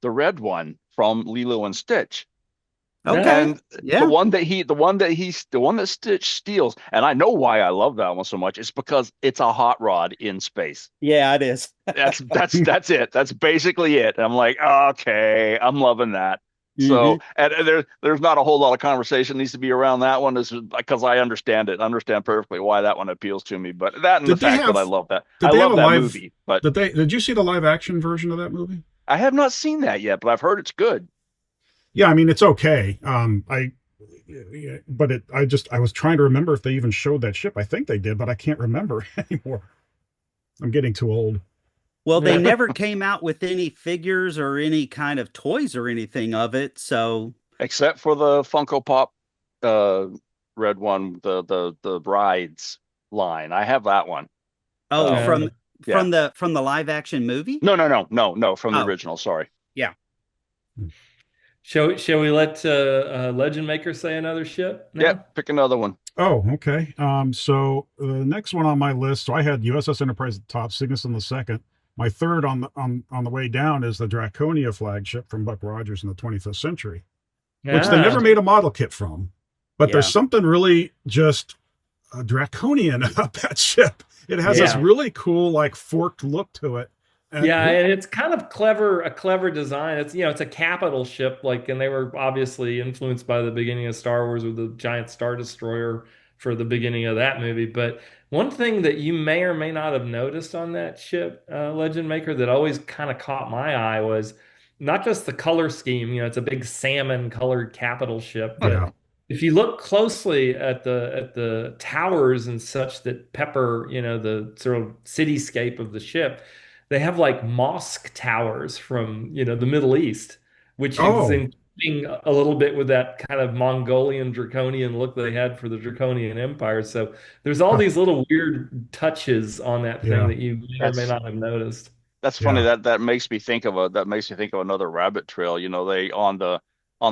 the red one from Lilo and Stitch.
Okay.
Yeah.
And the
Yeah.
one that the one that Stitch steals, and I know why I love that one so much. It's because it's a hot rod in space.
Yeah, it is.
That's it. That's basically it. And I'm like, okay, I'm loving that. So,
Hmm.
and there's not a whole lot of conversation needs to be around that one, is because I understand perfectly why that one appeals to me. But that and the
Did they
fact that
have
I
did they have
love
a
that
live
movie. But
did you see the live action version of that movie?
I have not seen that yet. But I've heard it's good.
Yeah, I mean it's okay. I was trying to remember if they even showed that ship. I think they did, but I can't remember anymore. I'm getting too old.
Well, they
Yeah.
never came out with any figures or any kind of toys or anything of it. So,
Except for the Funko Pop uh red one, the brides line. I have that one.
oh,
Um
Yeah.
yeah.
from the live action movie?
No, from the
Oh,
original, sorry.
yeah.
Shall we let Legend Maker say another ship
Yeah,
now?
pick another one.
Oh, okay. So the next one on my list, so I had USS Enterprise at the top, Cygnus on the second. My third on the way down is the Draconia flagship from Buck Rogers in the 25th century, which they
Yeah.
never made a model kit from. But there's
Yeah.
something really just draconian about that ship. It has this
Yeah.
really cool, like forked look to it. And
Yeah, and it's kind of clever, a clever design. It's, it's a capital ship, like, and they were obviously influenced by the beginning of Star Wars with the giant Star Destroyer for the beginning of that movie. But one thing that you may or may not have noticed on that ship, Legend Maker, that always kind of caught my eye was not just the color scheme. It's a big salmon colored capital ship, but
yeah.
if you look closely at the towers and such that pepper, the sort of cityscape of the ship, they have like mosque towers from, the Middle East, which is
Oh,
in keeping a little bit with that kind of Mongolian draconian look they had for the Draconian Empire. So there's all
huh,
these little weird touches on that thing
yeah,
that you may or may
That's
not have noticed.
That's funny.
yeah.
That makes me think of another rabbit trail. They on the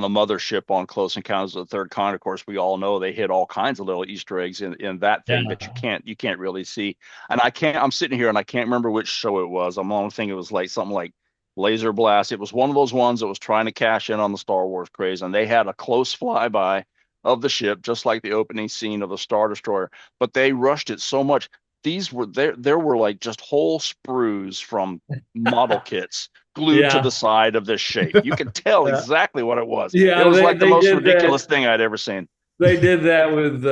mothership on Close Encounters of the Third Kind. Of course, we all know they hid all kinds of little Easter eggs in that thing that
Yeah.
you can't really see. And I can't. I'm sitting here and I can't remember which show it was. I'm on thinking it was like something like Laser Blast. It was one of those ones that was trying to cash in on the Star Wars craze, and they had a close flyby of the ship, just like the opening scene of the Star Destroyer. But they rushed it so much. There were like just whole sprues from model kits glued to
Yeah.
the side of this shape. You could tell
Yeah.
exactly what it was. It
Yeah,
was
they,
like the
they
most
did
ridiculous
that.
thing I'd ever seen.
They did that with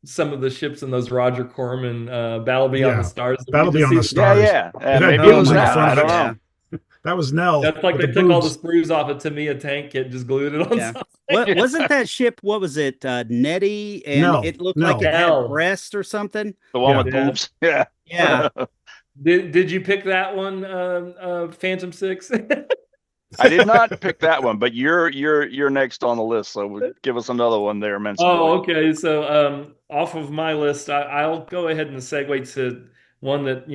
some of the ships in those Roger Corman Battle Beyond the
Yeah.
Stars that we
Battle
just
Beyond the
see.
Yeah,
Stars.
yeah.
It had
Maybe it
Oh
was
boobs on the
that.
my
front
I
of
don't
gosh,
it.
know.
yeah.
That was Nell
That's like
with
they
the
took all the
boobs.
sprues off a Tamiya tank kit, just glued it on
Yeah.
something.
What wasn't that ship? What was it? Nettie, and
Nell,
it looked like
Nell.
it had
Hell,
breast or something.
The one
Yeah.
with
yeah.
boobs. Yeah.
Yeah.
Did you pick that one, Phantom Six?
I did not pick that one, but you're next on the list. So give us another one there, Mensa boy.
Oh, okay. So, off of my list, I'll go ahead and segue to one that,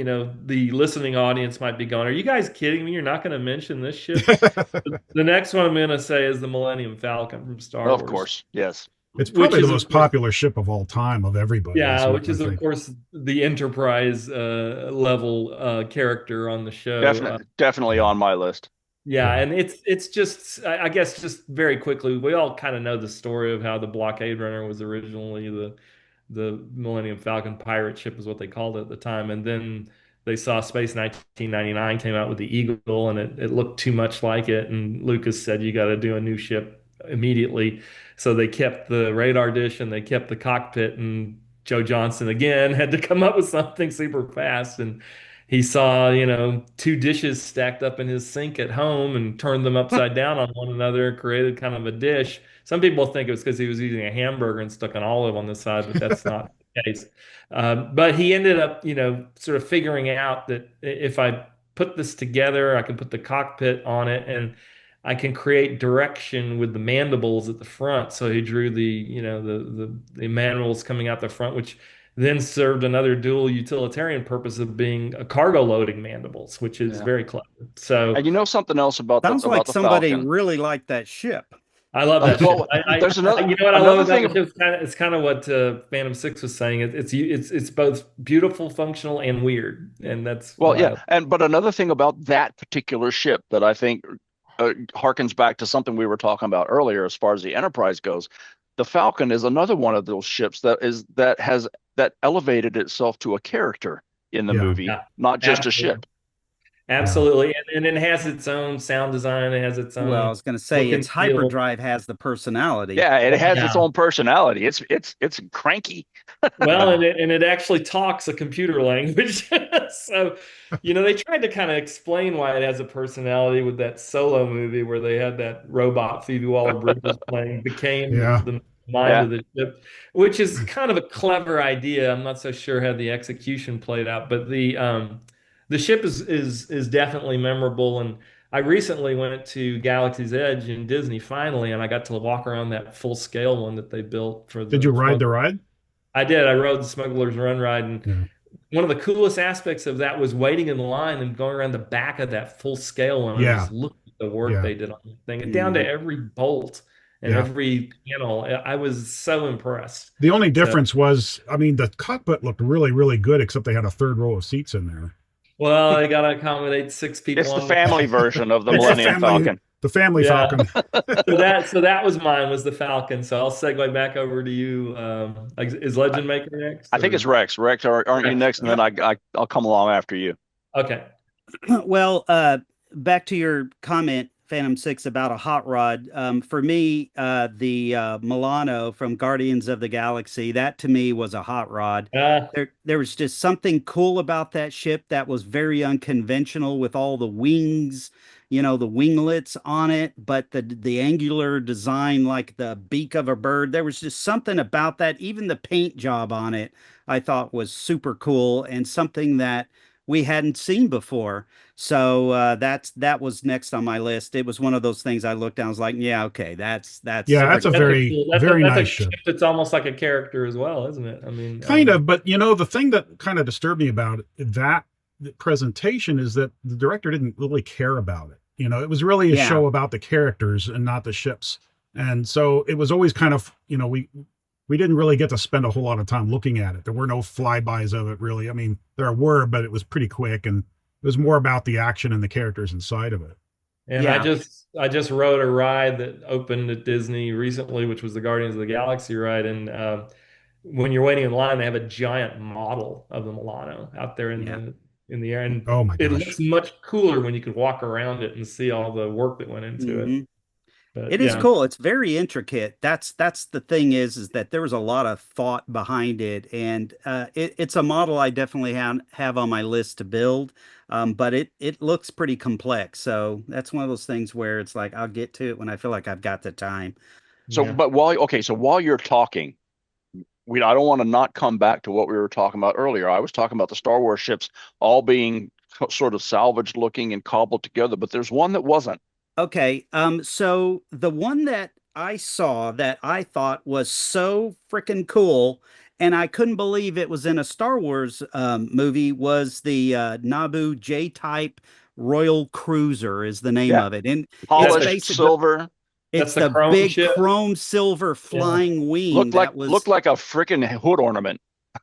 the listening audience might be going, "Are you guys kidding me? You're not going to mention this ship?" The next one I'm going to say is the Millennium Falcon from Star
Of
Wars,
course. Yes.
It's
which
probably the
is, of
most
course,
popular ship of all time of everybody, is
yeah,
what
which
I
is, of
think.
course, the Enterprise level character on the show.
Definitely on my list.
Yeah,
Yeah.
and it's just I guess just very quickly, we all kind of know the story of how the blockade runner was originally the Millennium Falcon pirate ship is what they called it at the time, and then they saw Space 1999 came out with the Eagle, and it looked too much like it, and Lucas said you got to do a new ship immediately, so they kept the radar dish and they kept the cockpit, and Joe Johnson again had to come up with something super fast, and he saw, two dishes stacked up in his sink at home and turned them upside down on one another, created kind of a dish. Some people think it was because he was eating a hamburger and stuck an olive on the side, but that's not the case. But he ended up, sort of figuring out that if I put this together, I can put the cockpit on it and I can create direction with the mandibles at the front. So he drew the mandibles coming out the front, which then served another dual utilitarian purpose of being a cargo loading mandibles, which is
Yeah.
very clever. So
And you know something else
Sounds like
about the
somebody
Falcon?
really liked that ship.
I love that ship.
Well, there's
You know what I love
another
about the
thing.
ship? It's kind of what Phantom Six was saying. It's both beautiful, functional, and weird, and that's
Well,
why.
yeah, but another thing about that particular ship that I think harkens back to something we were talking about earlier, as far as the Enterprise goes. The Falcon is another one of those ships that elevated itself to a character in the
Yeah.
movie,
Yeah,
not just a
absolutely.
ship.
Yeah.
Absolutely. And it has its own sound design. It has its
Well, I
own
was going to say
look
its
and feel.
hyperdrive has the personality.
Yeah, it has its
Yeah.
own personality. It's cranky.
Well,
Yeah.
and it actually talks a computer language. So, they tried to kind of explain why it has a personality with that Solo movie where they had that robot Phoebe Waller-Bridge was playing became
Yeah.
the mind
Yeah,
of the ship, which is kind of a clever idea. I'm not so sure how the execution played out, but the ship is definitely memorable. And I recently went to Galaxy's Edge in Disney finally, and I got to walk around that full scale one that they built for
Did you
the
ride the ride?
I did. I rode the Smuggler's Run ride, and
Yeah.
one of the coolest aspects of that was waiting in the line and going around the back of that full scale one and
Yeah.
just looking at the work
Yeah.
they did on the thing, and down to
Mhm.
every bolt and
Yeah.
every panel. I was so impressed.
The only
So,
difference was, I mean, the cockpit looked really, really good, except they had a third row of seats in there.
well, they got to accommodate six people
it's the
on the
family version of the
It's the
Millennium
family.
Falcon.
the family
Yeah.
Falcon.
So that was mine, was the Falcon. So I'll segue back over to you. Like, is
I,
Legend Maker next
I think it's
or
Rex. Rex, aren't you
Rex?
next? And then I'll come along after you.
Okay.
Well, back to your comment, Phantom Six, about a hot rod. For me, the Milano from Guardians of the Galaxy, that to me was a hot rod.
Uh,
There was just something cool about that ship that was very unconventional with all the wings, the winglets on it, but the angular design, like the beak of a bird. There was just something about that. Even the paint job on it, I thought was super cool and something that we hadn't seen before. So that was next on my list. It was one of those things I looked down, I was like, yeah, okay, that's
Yeah, that's a
freaking
that's a
very,
cool.
very
That's a
nice
ship
ship.
that's almost like a character as well, isn't it? I mean,
Kind of, but the thing that kind of disturbed me about that presentation is that the director didn't really care about it. It was really a
yeah.
show about the characters and not the ships. And so it was always kind of, we didn't really get to spend a whole lot of time looking at it. There were no flybys of it really. I mean, there were, but it was pretty quick, and it was more about the action and the characters inside of it.
and I
Yeah.
just I just rode a ride that opened at Disney recently, which was the Guardians of the Galaxy ride. And when you're waiting in line, they have a giant model of the Milano out there in
Yeah.
the air, and
Oh my
it
gosh.
looks much cooler when you can walk around it and see all the work that went into it.
hmm
But
It is
yeah,
cool. It's very intricate. That's the thing is that there was a lot of thought behind it, and it's a model I definitely have on my list to build. But it looks pretty complex. So that's one of those things where it's like I'll get to it when I feel like I've got the time.
So,
yeah.
but while you're talking, I don't want to not come back to what we were talking about earlier. I was talking about the Star Wars ships all being sort of salvaged looking and cobbled together, but there's one that wasn't.
Okay, so the one that I saw that I thought was so freaking cool, and I couldn't believe it was in a Star Wars movie, was the Naboo J-type Royal Cruiser is the name
Yeah,
of it, and it's
That's the
polished
basically
silver,
that's
it's
the
the
Chrome
big
ship.
chrome silver
Yeah,
flying wing
looked like
that
looked
was
like a freaking hood ornament.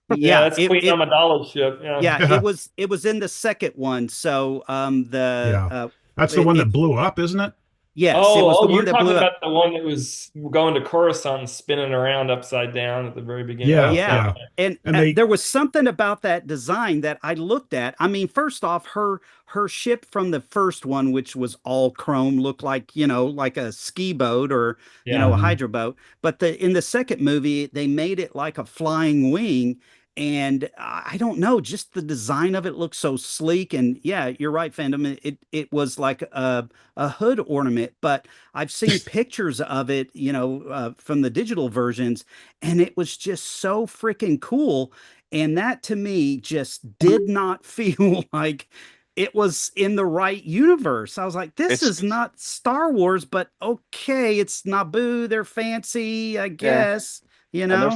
yeah,
yeah
that's Queen Amidala's ship. Yeah.
yeah it was in the second one. So the
Yeah. That's the one that
it
blew up, isn't it?
yes, it
Oh,
was the
oh,
one
you're
that
talking
blew up.
about the one that was going to Coruscant and spinning around upside down at the very beginning.
Yeah,
Okay.
Yeah.
yeah.
And
And they
there was something about that design that I looked at. I mean, first off, her ship from the first one, which was all chrome, looked like, like a ski boat or, a
Yeah.
Mhm.
hydro boat. But in the second movie, they made it like a flying wing. And I don't know, just the design of it looks so sleek. And yeah, you're right, Fandom. It was like a hood ornament, but I've seen pictures of it, from the digital versions, and it was just so freaking cool. And that to me just did not feel like it was in the right universe. I was like, this
It's
is not Star Wars, but okay, it's Naboo. They're fancy, I
yeah,
guess, you
and
know?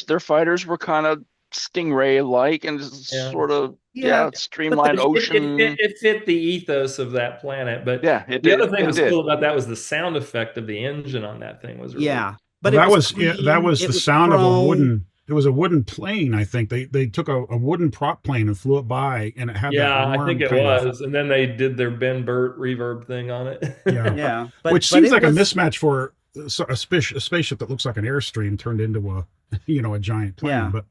their fighters were kind of Stingray like and
Yeah.
sort of
Yeah, but
streamlined ocean.
It fit the ethos of that planet. But
Yeah, it
the
did.
other thing that
It
was
did.
cool about that was the sound effect of the engine on that thing was really
yeah,
Well,
but it
that
was
was yeah, that
clean.
was
It
the
was
sound of a
chrome.
wooden. It was a wooden plane. I think they took a wooden prop plane and flew it by, and it had that
Yeah, I think
warm
it
kind of
was. And then they did their Ben Burt reverb thing on
yeah,
it.
Yeah,
which
but
seems
it
like a
was
mismatch for a spaceship that looks like an airstream turned into a a giant plane.
yeah.
But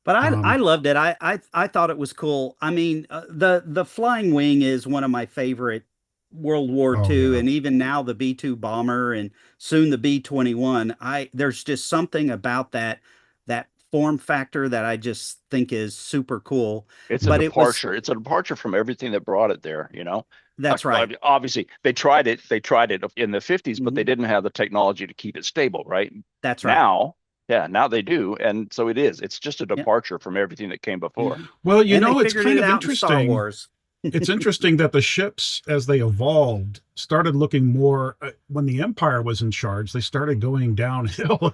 But I
um,
loved it. I thought it was cool. I mean, the Flying Wing is one of my favorite World War
oh
II,
yeah,
and even now the B-2 bomber and soon the B-21. I There's just something about that form factor that I just think is super cool.
It's a
But it was
departure. It's a departure from everything that brought it there, you know.
That's
Well, I
right.
mean, obviously, they tried it in the 50s, but they
Mhm.
didn't have the technology to keep it stable, right?
That's right.
Now, yeah, now they do. And so it is. It's just a
Yeah.
departure from everything that came before.
Mhm.
well,
And they
it's
figured
kind
it
of
out in Star
interesting.
Wars.
It's interesting that the ships, as they evolved, started looking more. When the Empire was in charge, they started going downhill.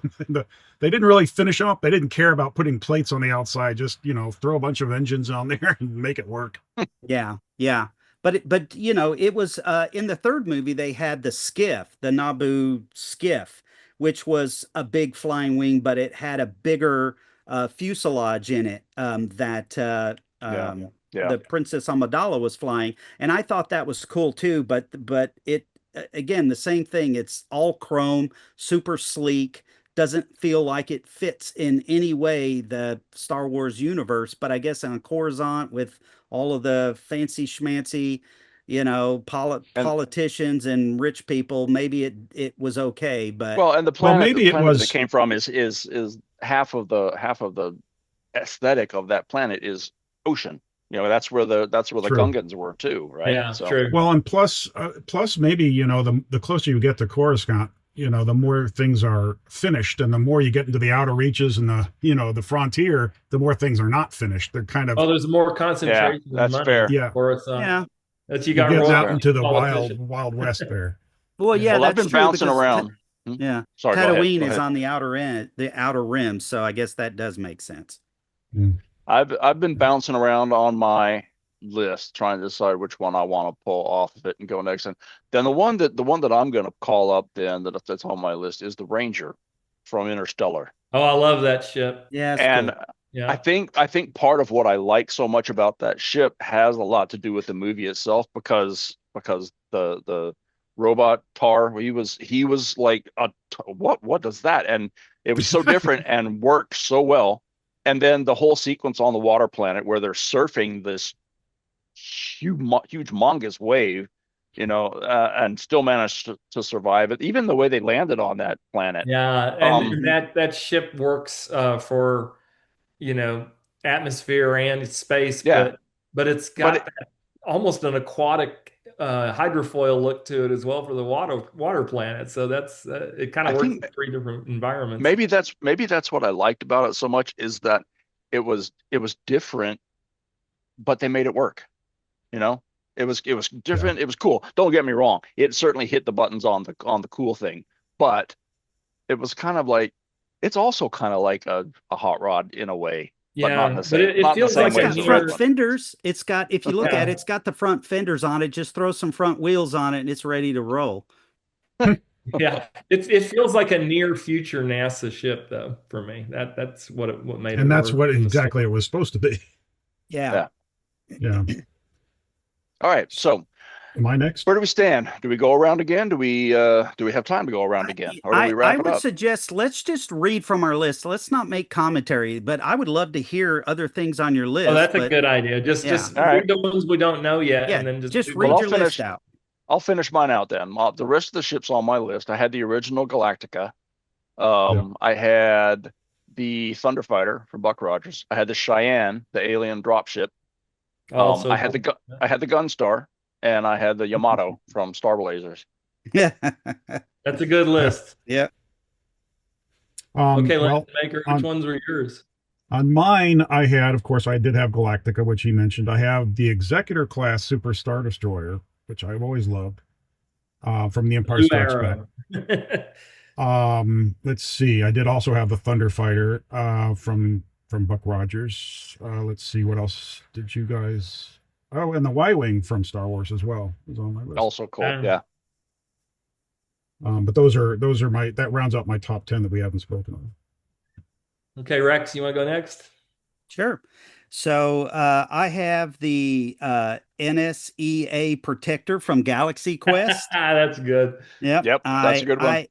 They didn't really finish up. They didn't care about putting plates on the outside. Just throw a bunch of engines on there and make it work.
Yeah, yeah. But it was in the third movie they had the skiff, the Naboo skiff, which was a big flying wing, but it had a bigger fuselage in it that
Yeah, yeah,
the Princess Amidala was flying, and I thought that was cool too. But again, the same thing. It's all chrome, super sleek, doesn't feel like it fits in any way the Star Wars universe. But I guess on Coruscant with all of the fancy schmancy,
And
politicians and rich people, maybe it was okay. But
well, and
Well,
the
maybe it
planet that it
was
came from is half of the aesthetic of that planet is ocean. That's where the
true.
Gungans were too, right?
Yeah,
So
true.
Well, and plus maybe the closer you get to Coruscant, the more things are finished, and the more you get into the outer reaches and the frontier, the more things are not finished. They're kind of
Oh, there's more
yeah,
concentration of
that's
money
fair.
yeah,
for us.
yeah,
That's you
you're
got
getting
That's
royalty
out
fair.
into the
politicians.
wild west there.
well,
Yeah.
yeah,
Well, I've
that's
been
true
bouncing
because
around. Hmm?
yeah,
Sorry, go ahead. Go
Tatooine is
ahead.
on the outer rim, so I guess that does make sense.
Mm.
I've been bouncing around on my list trying to decide which one I want to pull off of it and go next. And then the one that I'm going to call up then that's on my list is the Ranger from Interstellar.
Oh, I love that ship.
Yeah, it's
And
cool.
I
Yeah.
think part of what I like so much about that ship has a lot to do with the movie itself because the robot Tar he was like what does that, and it was so different and worked so well. And then the whole sequence on the water planet where they're surfing this huge humongous wave, and still managed to survive it. Even the way they landed on that planet.
Yeah, and,
Um,
and that ship works for you know atmosphere and space,
yeah,
but it's
but
got that almost an aquatic hydrofoil look to it as well for the water planet. So that's it kind
I
of works in
think
three different environments.
maybe that's what I liked about it so much is that it was different, but they made it work. You know, it was
Yeah.
different. It was cool. Don't get me wrong. It certainly hit the buttons on the cool thing, but it was kind of like it's also kind of like a hot rod in a way, but not in
Yeah,
the
but
same
it
not in the
feels
Well,
same
like
it's
way
a
as
got
the first
front
near.
one.
fenders. If you look at it,
Yeah,
it's got the front fenders on it. Just throw some front wheels on it and it's ready to roll.
yeah. It feels like a near future NASA ship though for me. That's what made it
And that's
work
what
in the story.
exactly it was supposed to be.
Yeah.
Yeah.
Yeah.
All right. So
Am I next?
where do we stand? Do we go around again? Do we have time to go around again, or do we
I
wrap it
would
up?
suggest let's just read from our list. Let's not make commentary, but I would love to hear other things on your
Oh,
list.
that's a
But
good idea. Just
yeah,
just
All right.
read the ones we don't know yet,
yeah,
and then just
just
do
Well,
read
those.
I'll
your list
finish.
out.
I'll finish mine out then. The rest of the ships on my list, I had the original Galactica.
Yeah.
I had the Thunderfighter from Buck Rogers. I had the Cheyenne, the alien dropship.
Also
I had the
cool.
I had the Gunstar, and I had the Yamato from Star Blazers.
Yeah.
That's a good
Yeah.
list.
Yeah.
Okay, Lance
Well,
Maker, which
on
ones were yours?
on mine, of course, I did have Galactica, which he mentioned. I have the Executor class Super Star Destroyer, which I've always loved, from The Empire
Blue
Strikes Back.
Arrow.
Let's see. I did also have the Thunder Fighter, from Buck Rogers. Let's see, what else did you guys? Oh, and the Y-wing from Star Wars as well is on my list.
Also cool.
Ah.
Yeah.
But those are that rounds out my top 10 that we haven't spoken of.
Okay, Rex, you want to go next?
Sure. So I have the NSEA Protector from Galaxy Quest.
That's good.
Yep.
Yep. That's a good one.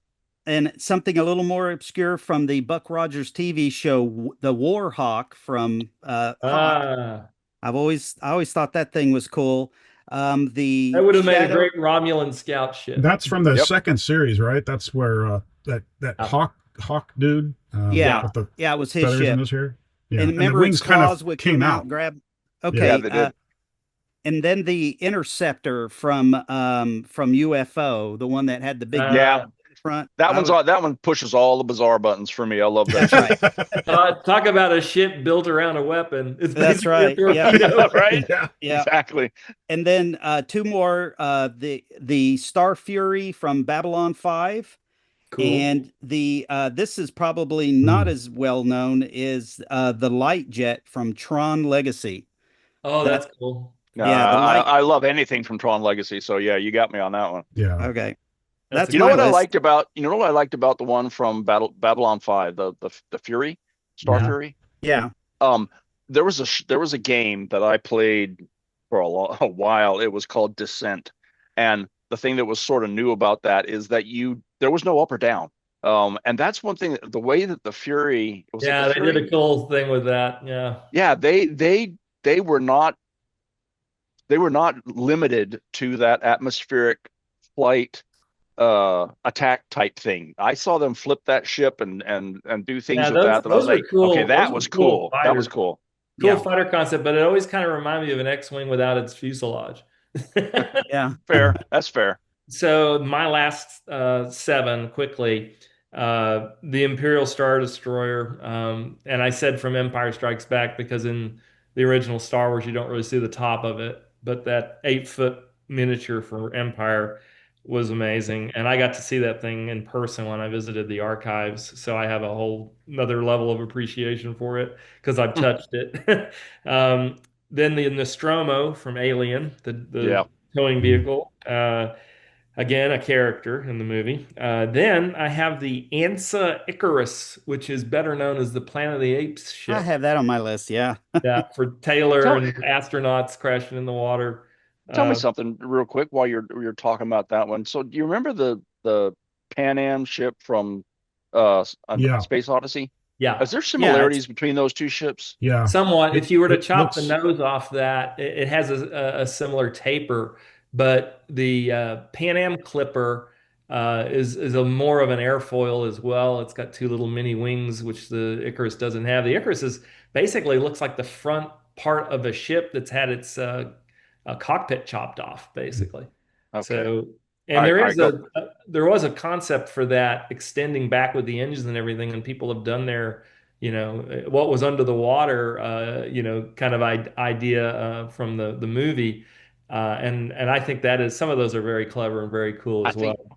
And something a little more obscure from the Buck Rogers TV show, the War Hawk from Hawk.
Ah,
I always thought that thing was cool.
that
The
would have made a
Shadow.
great Romulan scout ship.
That's from the
Yep.
second series, right? That's where that Hawk dude,
Yeah.
with the
Yeah, it was his
feathers in
ship.
his hair. Yeah,
And
the
remember its
wings kind
claws
of
would
came
come out
out.
and grab.
Yeah,
Okay.
they did.
And then the Interceptor from UFO, the one that had the big
Yeah.
front.
That one pushes all the bizarre buttons for me. I love that.
That's right.
Talk about a ship built around a weapon. It's
That's
basically a
right. Yeah.
torpedo.
Right?
Yeah.
Yeah.
Exactly.
And then two more, the Star Fury from Babylon 5.
Cool.
And the this is probably not as well known is the light jet from Tron Legacy.
Oh,
The-
that's cool.
Yeah, the light.
I love anything from Tron Legacy. So yeah, you got me on that one.
Yeah.
Okay.
That's
That's
a
You know
my
what I
list.
liked about the one from Babylon 5, the Fury, Star
Yeah.
Fury.
Yeah.
There was a game that I played for a while. It was called Descent, and the thing that was sort of new about that is that there was no up or down. And that's one thing, the way that the Fury, was it the
Yeah, they did
Fury?
a cool thing with that. Yeah.
Yeah, they were not limited to that atmospheric flight attack type thing. I saw them flip that ship and do things
Yeah,
with that I was
those are
like, okay,
cool. Those
that
are
was
cool
cool. That was
fighters.
cool.
Cool
Yeah.
fighter concept, but it always kind of reminded me of an X-wing without its fuselage.
Yeah.
Fair. That's fair.
So my last seven quickly, the Imperial Star Destroyer, and I said from Empire Strikes Back because in the original Star Wars you don't really see the top of it, but that 8 foot miniature for Empire was amazing, and I got to see that thing in person when I visited the archives, so I have a whole another level of appreciation for it because I've touched it. um, then the Nostromo from Alien, the
Yeah.
towing vehicle. Again, a character in the movie. Then I have the Ansa Icarus, which is better known as the Planet of the Apes
I
ship.
have that on my list. Yeah.
Yeah, for Taylor
Tell
and astronauts crashing in the water.
tell me
Uh,
something real quick while you're talking about that one. So do you remember the Pan Am ship from
Yeah,
Space Odyssey? Is
yeah,
there
Yeah. It's
similarities between those two ships?
yeah.
somewhat. If you were to
It
chop the
looks,
nose off that, it has a similar taper, but the Pan Am Clipper is a more of an airfoil as well. It's got two little mini wings, which the Icarus doesn't have. The Icarus is basically looks like the front part of a ship that's had its cockpit chopped off, basically.
Okay.
So,
All
and
right.
there
All
is
right. Go.
there was a concept for that extending back with the engines and everything, and people have done their what was under the water kind of idea from the movie, and I think that is some of those are very clever and very cool
I
as well.
think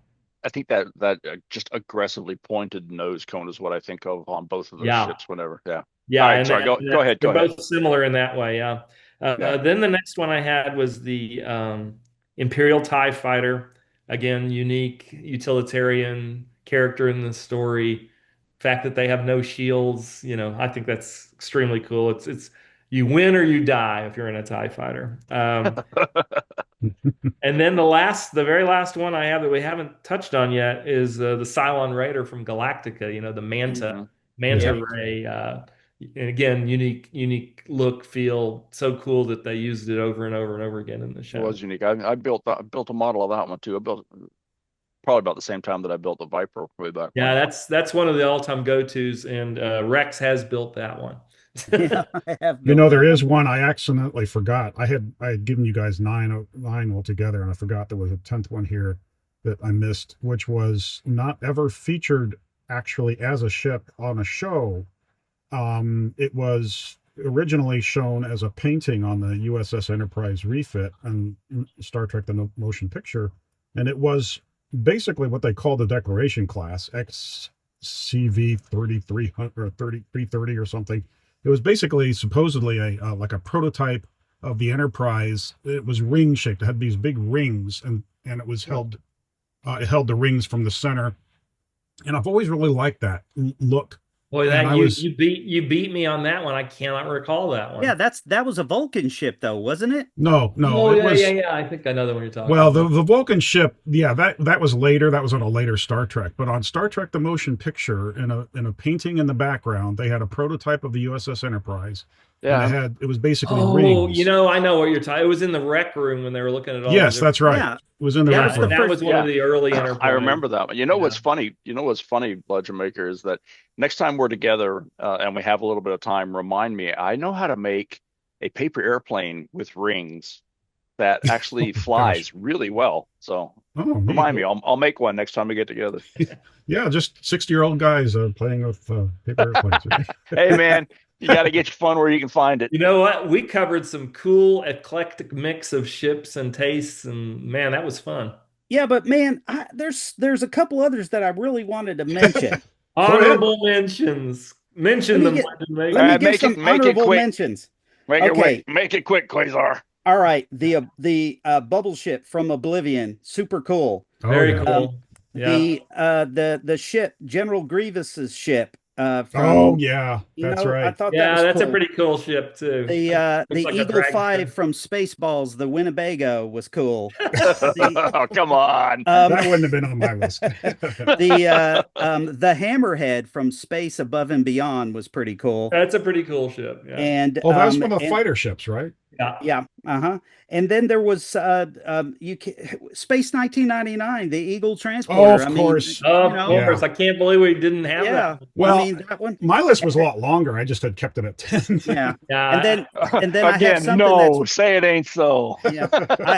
I think that just aggressively pointed nose cone is what I think of on both of those
Yeah,
ships. Whenever. Yeah. All
yeah,
right.
and
Sorry. Go ahead. Go
they're
ahead.
both similar in that way. Yeah.
Yeah.
Then the next one I had was the Imperial TIE Fighter. Again, unique utilitarian character in the story. Fact that they have no shields, I think that's extremely cool. It's you win or you die if you're in a TIE Fighter. And then the very last one I have that we haven't touched on yet is the Cylon Raider from Galactica. The
Mhm.
Manta
yeah.
Ray. And again, unique look, feel, so cool that they used it over and over and over again in the
It
show.
was unique. I built a model of that one too. I built probably about the same time that I built the Viper way back
Yeah,
when.
that's one of the all-time go-tos, and Rex has built that one.
Yeah. I have
you
built
know, there
that
is
one.
one I accidentally forgot. I had given you guys nine altogether, and I forgot there was a 10th one here that I missed, which was not ever featured actually as a ship on a show. It was originally shown as a painting on the U.S.S. Enterprise refit and Star Trek: The Motion Picture, and it was basically what they call the Declaration class, XCV 3300 or 3330 or something. It was basically supposedly a like a prototype of the Enterprise. It was ring shaped. It had these big rings, and it was held. It held the rings from the center, and I've always really liked that look.
Boy,
And
that
I
you
was
you beat me on that one. I cannot recall that
Yeah,
one.
that was a Vulcan ship though, wasn't it?
no,
Oh
it
yeah, yeah,
was.
yeah. I think I know the one you're talking
Well, the
about.
the Vulcan ship, yeah, that was later. That was on a later Star Trek. But on Star Trek: The Motion Picture, in a painting in the background, they had a prototype of the USS Enterprise, and
Yeah.
it was basically
Oh,
rings.
I know what you're talking. It was in the rec room when they were looking at all the
Yes,
different.
that's right.
Yeah.
It was in the
That
rec
was the
Yeah,
room.
that
first.
was one of
Yeah.
the early
I
Enterprise.
remember that one.
Yeah.
You know what's funny, Bludgeon Maker, is that next time we're together and we have a little bit of time, remind me. I know how to make a paper airplane with rings that actually
Oh gosh.
flies really well. So
Oh, neat.
remind me. I'll make one next time we get together.
Yeah, just 60-year-old guys playing with paper airplanes.
Hey man, you got to get your fun where you can find it.
You know what? We covered some cool eclectic mix of ships and tastes, and man, that was fun.
Yeah, but man, there's a couple others that I really wanted to mention.
Go ahead.
Honorable mentions.
Let
Mention
me
them,
get
Legend
let me
Maker.
give some
Make it
honorable
quick.
mentions. Okay.
Make it quick, Quasar.
All right. The bubble ship from Oblivion, super cool.
Oh
Very
yeah.
Um,
cool. Yeah.
the ship, General Grievous's ship
Oh
from,
yeah, that's
I
right.
thought that
Yeah,
was
that's a
cool.
pretty cool ship too.
The
Looks like a
Eagle
drag
5
strip.
from Spaceballs, the Winnebago was cool. The
Oh, come on.
um
That wouldn't have been on my list.
the Hammerhead from Space Above and Beyond was pretty cool.
That's a pretty cool ship. Yeah.
Oh, that's one of the fighter ships, right?
Yeah.
yeah, uh-huh. And then there was Space 1999, the Eagle
Oh,
transporter.
of
I mean,
course.
Of
Yeah.
course. I can't believe we didn't have that.
yeah. I
Well,
mean that one.
my list was a lot longer. I just had kept it at 10.
Yeah. And
Yeah.
then I have
Again,
something that's
no, say it ain't so.
yeah.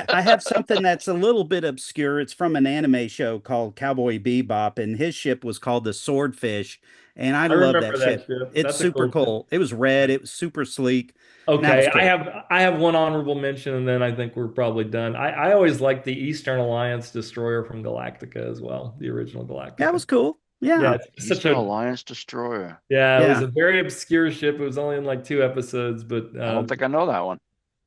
I have something that's a little bit obscure. It's from an anime show called Cowboy Bebop, and his ship was called the Swordfish. And I
I
love that
remember that
ship.
ship.
It's
That's a
super
cool ship.
cool. It was red, it was super sleek, and that was
Okay,
cool.
I have one honorable mention, and then I think we're probably done. I always liked the Eastern Alliance destroyer from Galactica as well, the original
That
Galactica.
was cool.
Yeah,
Yeah.
it's such
Eastern
a
Alliance destroyer.
yeah. It was
Yeah.
a very obscure ship. It was only in like 2 episodes, but
I don't think I know that one.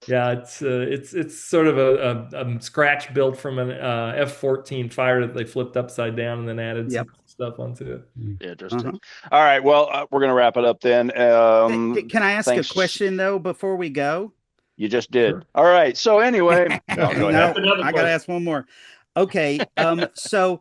yeah, it's sort of a scratch built from an F-14 fighter that they flipped upside down and then added some
Yep.
stuff onto it.
Interesting.
Uh-huh.
All right. Well, we're going to wrap it up then.
Can I ask a
Thanks.
question though before we go?
You just did.
Sure.
All right. So anyway, no, go ahead.
No,
That's another
I gotta
question.
ask one more. Okay. So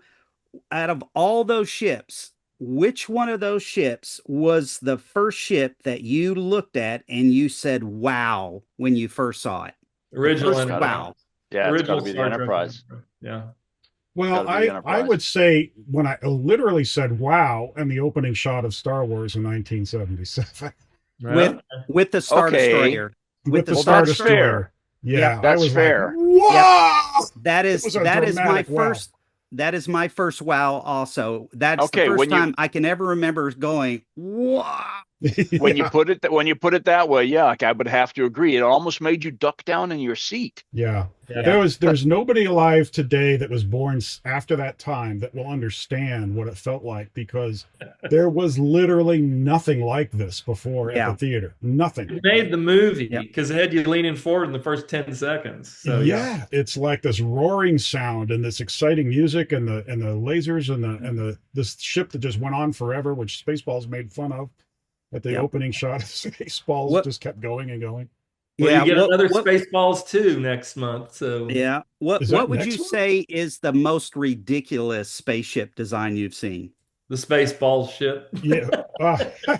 out of all those ships, which one of those ships was the first ship that you looked at and you said, wow, when you first saw it? The
Original
first
Enterprise.
wow.
Yeah, it's got to
Original
be the
Star Trek
Enterprise.
Yeah.
Got
Well,
to be the
I
Enterprise.
would say when I literally said "wow" in the opening shot of Star Wars in 1977
With
Well,
with the Star
Okay.
Destroyer.
with the
the
Star
that's
Destroyer.
fair.
Yeah, I
That's
was
fair.
like, "Wow!"
That
It
is
was a
that is my
dramatic wow.
first that is my first wow also. That's the
Okay,
first
when you
time I can ever remember going, wow.
when you
Yeah,
put it that way, yeah, like I would have to agree. It almost made you duck down in your seat.
yeah.
yeah.
There's nobody alive today that was born after that time that will understand what it felt like because there was literally nothing like this before at the
Yeah.
theater. Nothing.
It made the movie
Yep.
because it had you leaning forward in the first 10 seconds. So
yeah, it's like this roaring sound and this exciting music and the lasers and the this ship that just went on forever, which Spaceballs made fun of at the
Yep.
opening shot of Spaceballs
What
just kept going and going.
Well,
yeah,
you get another
what
Spaceballs 2 next month. So
yeah.
Is
What
that
would you
next one?
say is the most ridiculous spaceship design you've seen?
the Spaceballs ship.
Yeah.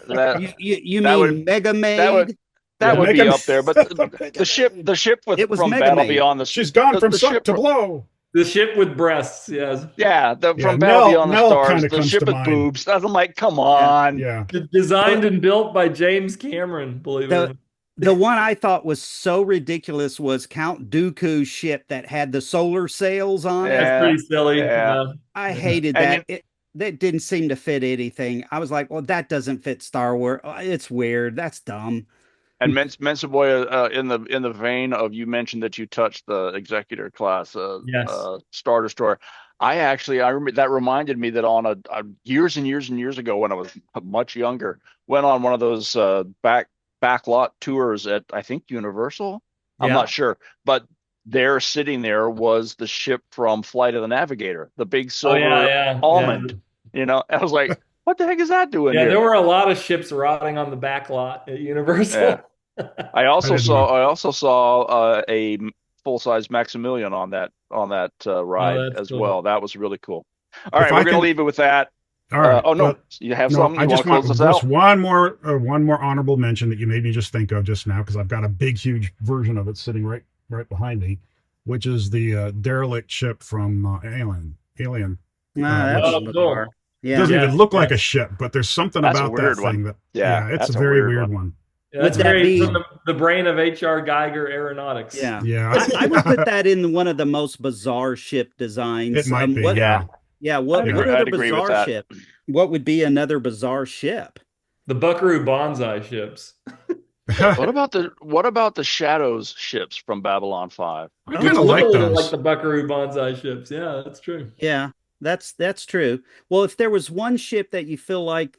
That
You
that
mean
would
Mega
that would
Maid?
that
Yeah.
would be
Mega
up there. But the ship with
It was
from
Mega
Battle
Maid.
Beyond the
She's gone from
the
suck
ship
to blow.
The ship with breasts. Yes.
yeah,
Yeah,
from Battle Beyond the
Nell
Stars,
kind of
the
comes
ship
to
with
mind.
boobs. I'm like, come
Yeah.
on.
Yeah.
Designed and built by James Cameron, believe it or
The
not.
the one I thought was so ridiculous was Count Dooku's ship that had the solar sails on it.
That's
Yeah,
pretty silly.
yeah.
I
Yeah.
hated
And
that. That didn't seem to fit anything. I was like, well, that doesn't fit Star Wars. It's weird. That's dumb.
And Mensa Boy, in the vein of you mentioned that you touched the executor class,
Yes.
Star Destroyer. I remember that reminded me that on a years and years and years ago when I was much younger, went on one of those backlot tours at I think Universal. I'm
Yeah.
not sure, but there sitting there was the ship from Flight of the Navigator, the big
Oh
silver
yeah.
almond. I was like, what the heck is that doing
Yeah, there
here?
were a lot of ships rotting on the back lot at
Yeah.
Universal.
I also
didn't
saw
know.
I also saw a full size Maximilian on that ride
Oh, that's
as
cool.
well. That was really cool. All
If
right,
I
we're gonna
can,
leave it with that.
all right.
Oh no,
Well,
you have
no,
something?
I
You want
just
to
want
close this
just
out?
one more honorable mention that you made me just think of just now because I've got a big, huge version of it sitting right behind me, which is the derelict ship from Alien.
That
Which
was
Oh,
bizarre.
cool.
Yeah.
doesn't
Yes,
even look like a
yes.
ship, but there's something
That's a
about that
weird
thing
one.
that
Yeah,
it's
that's
a
a
very
weird
weird
one.
one.
Yeah,
Would
that's
that
very
be?
from the brain of H.R. Geiger Aeronautics.
Yeah.
Yeah,
I would put that in one of the most bizarre ship
it
designs.
might be.
What?
Yeah,
Yeah.
I'd
What
agree.
other
I'd agree with
bizarre
that.
ship? What would be another bizarre ship?
The Buckaroo Banzai ships.
What about the Shadows ships from Babylon 5?
I
Oh,
kind
Which
of
look
like
a little like
those.
the Buckaroo Banzai ships. Yeah, that's true.
Yeah, that's true. Well, if there was one ship that you feel like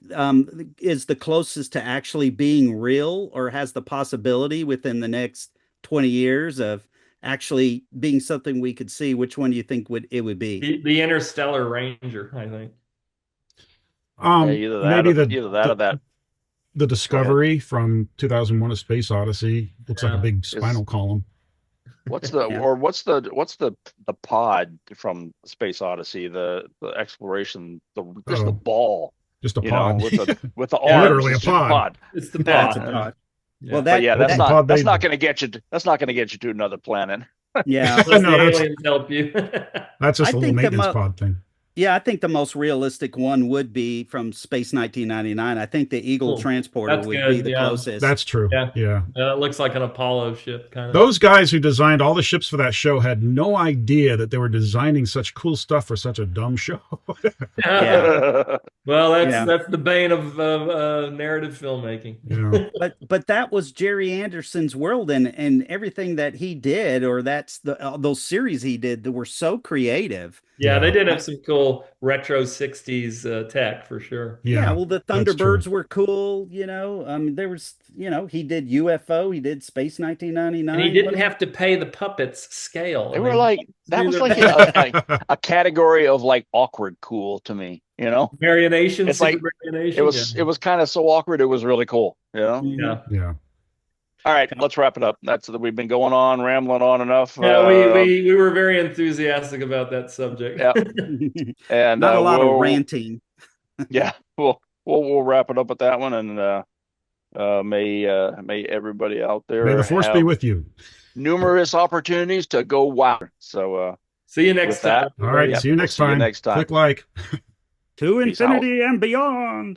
is the closest to actually being real or has the possibility within the next 20 years of actually being something we could see, which one do you think would be?
The Interstellar Ranger, I think.
Yeah, either that
Maybe
or that.
the
Go ahead.
Discovery from 2001: A Space Odyssey looks like a
Yeah.
big
Is
spinal column.
what's the
Yeah.
or what's the pod from Space Odyssey? The exploration, just the
Oh,
ball,
just a
you know,
pod.
with the
Yeah,
arms,
Literally
the
a
super
pod.
pod.
it's the
That's
pod.
a pod.
Yeah.
Well,
But yeah,
Hope the pod
that's
made
not going to get you. That's not going to get you to another planet.
yeah.
Unless
No,
the aliens help you.
that's
I
just a little
think the
maintenance
mo
pod thing.
Yeah, I think the most realistic one would be from Space 1999. I think the Eagle
Cool.
transporter
That's
would be
good.
the
Yeah.
closest.
That's true.
Yeah.
Yeah.
It looks like an Apollo ship, kind of.
Those guys who designed all the ships for that show had no idea that they were designing such cool stuff for such a dumb show.
Yeah.
Well,
Yeah.
that's the bane of narrative filmmaking.
Yeah.
But that was Jerry Anderson's world, and everything that he did, or that's those series he did that were so creative.
Yeah, they
Yeah.
did have some cool retro 60s tech for sure.
Yeah,
Yeah.
well, the
That's true.
Thunderbirds were cool, there was, he did UFO, he did Space
And he
1999.
didn't have to pay the puppets scale.
They
I
were
mean,
like that
do
was
their
like a category of like awkward cool to me. You know,
marionation,
it's
super
like
marionation.
it was kind of so awkward. It was really cool. You know.
Yeah.
Yeah.
All right, let's wrap it up. We've been going on, rambling on enough.
Yeah, we were very enthusiastic about that subject.
Yeah, and
Not a lot of ranting.
Yeah, we'll wrap it up with that one, and may everybody out there
May the force be
have
with you.
numerous opportunities to go wow. So
See you next
with that,
time.
All right.
yeah,
See you
we'll
next
see you
time.
next time.
Click like.
To
Peace out.
infinity and beyond.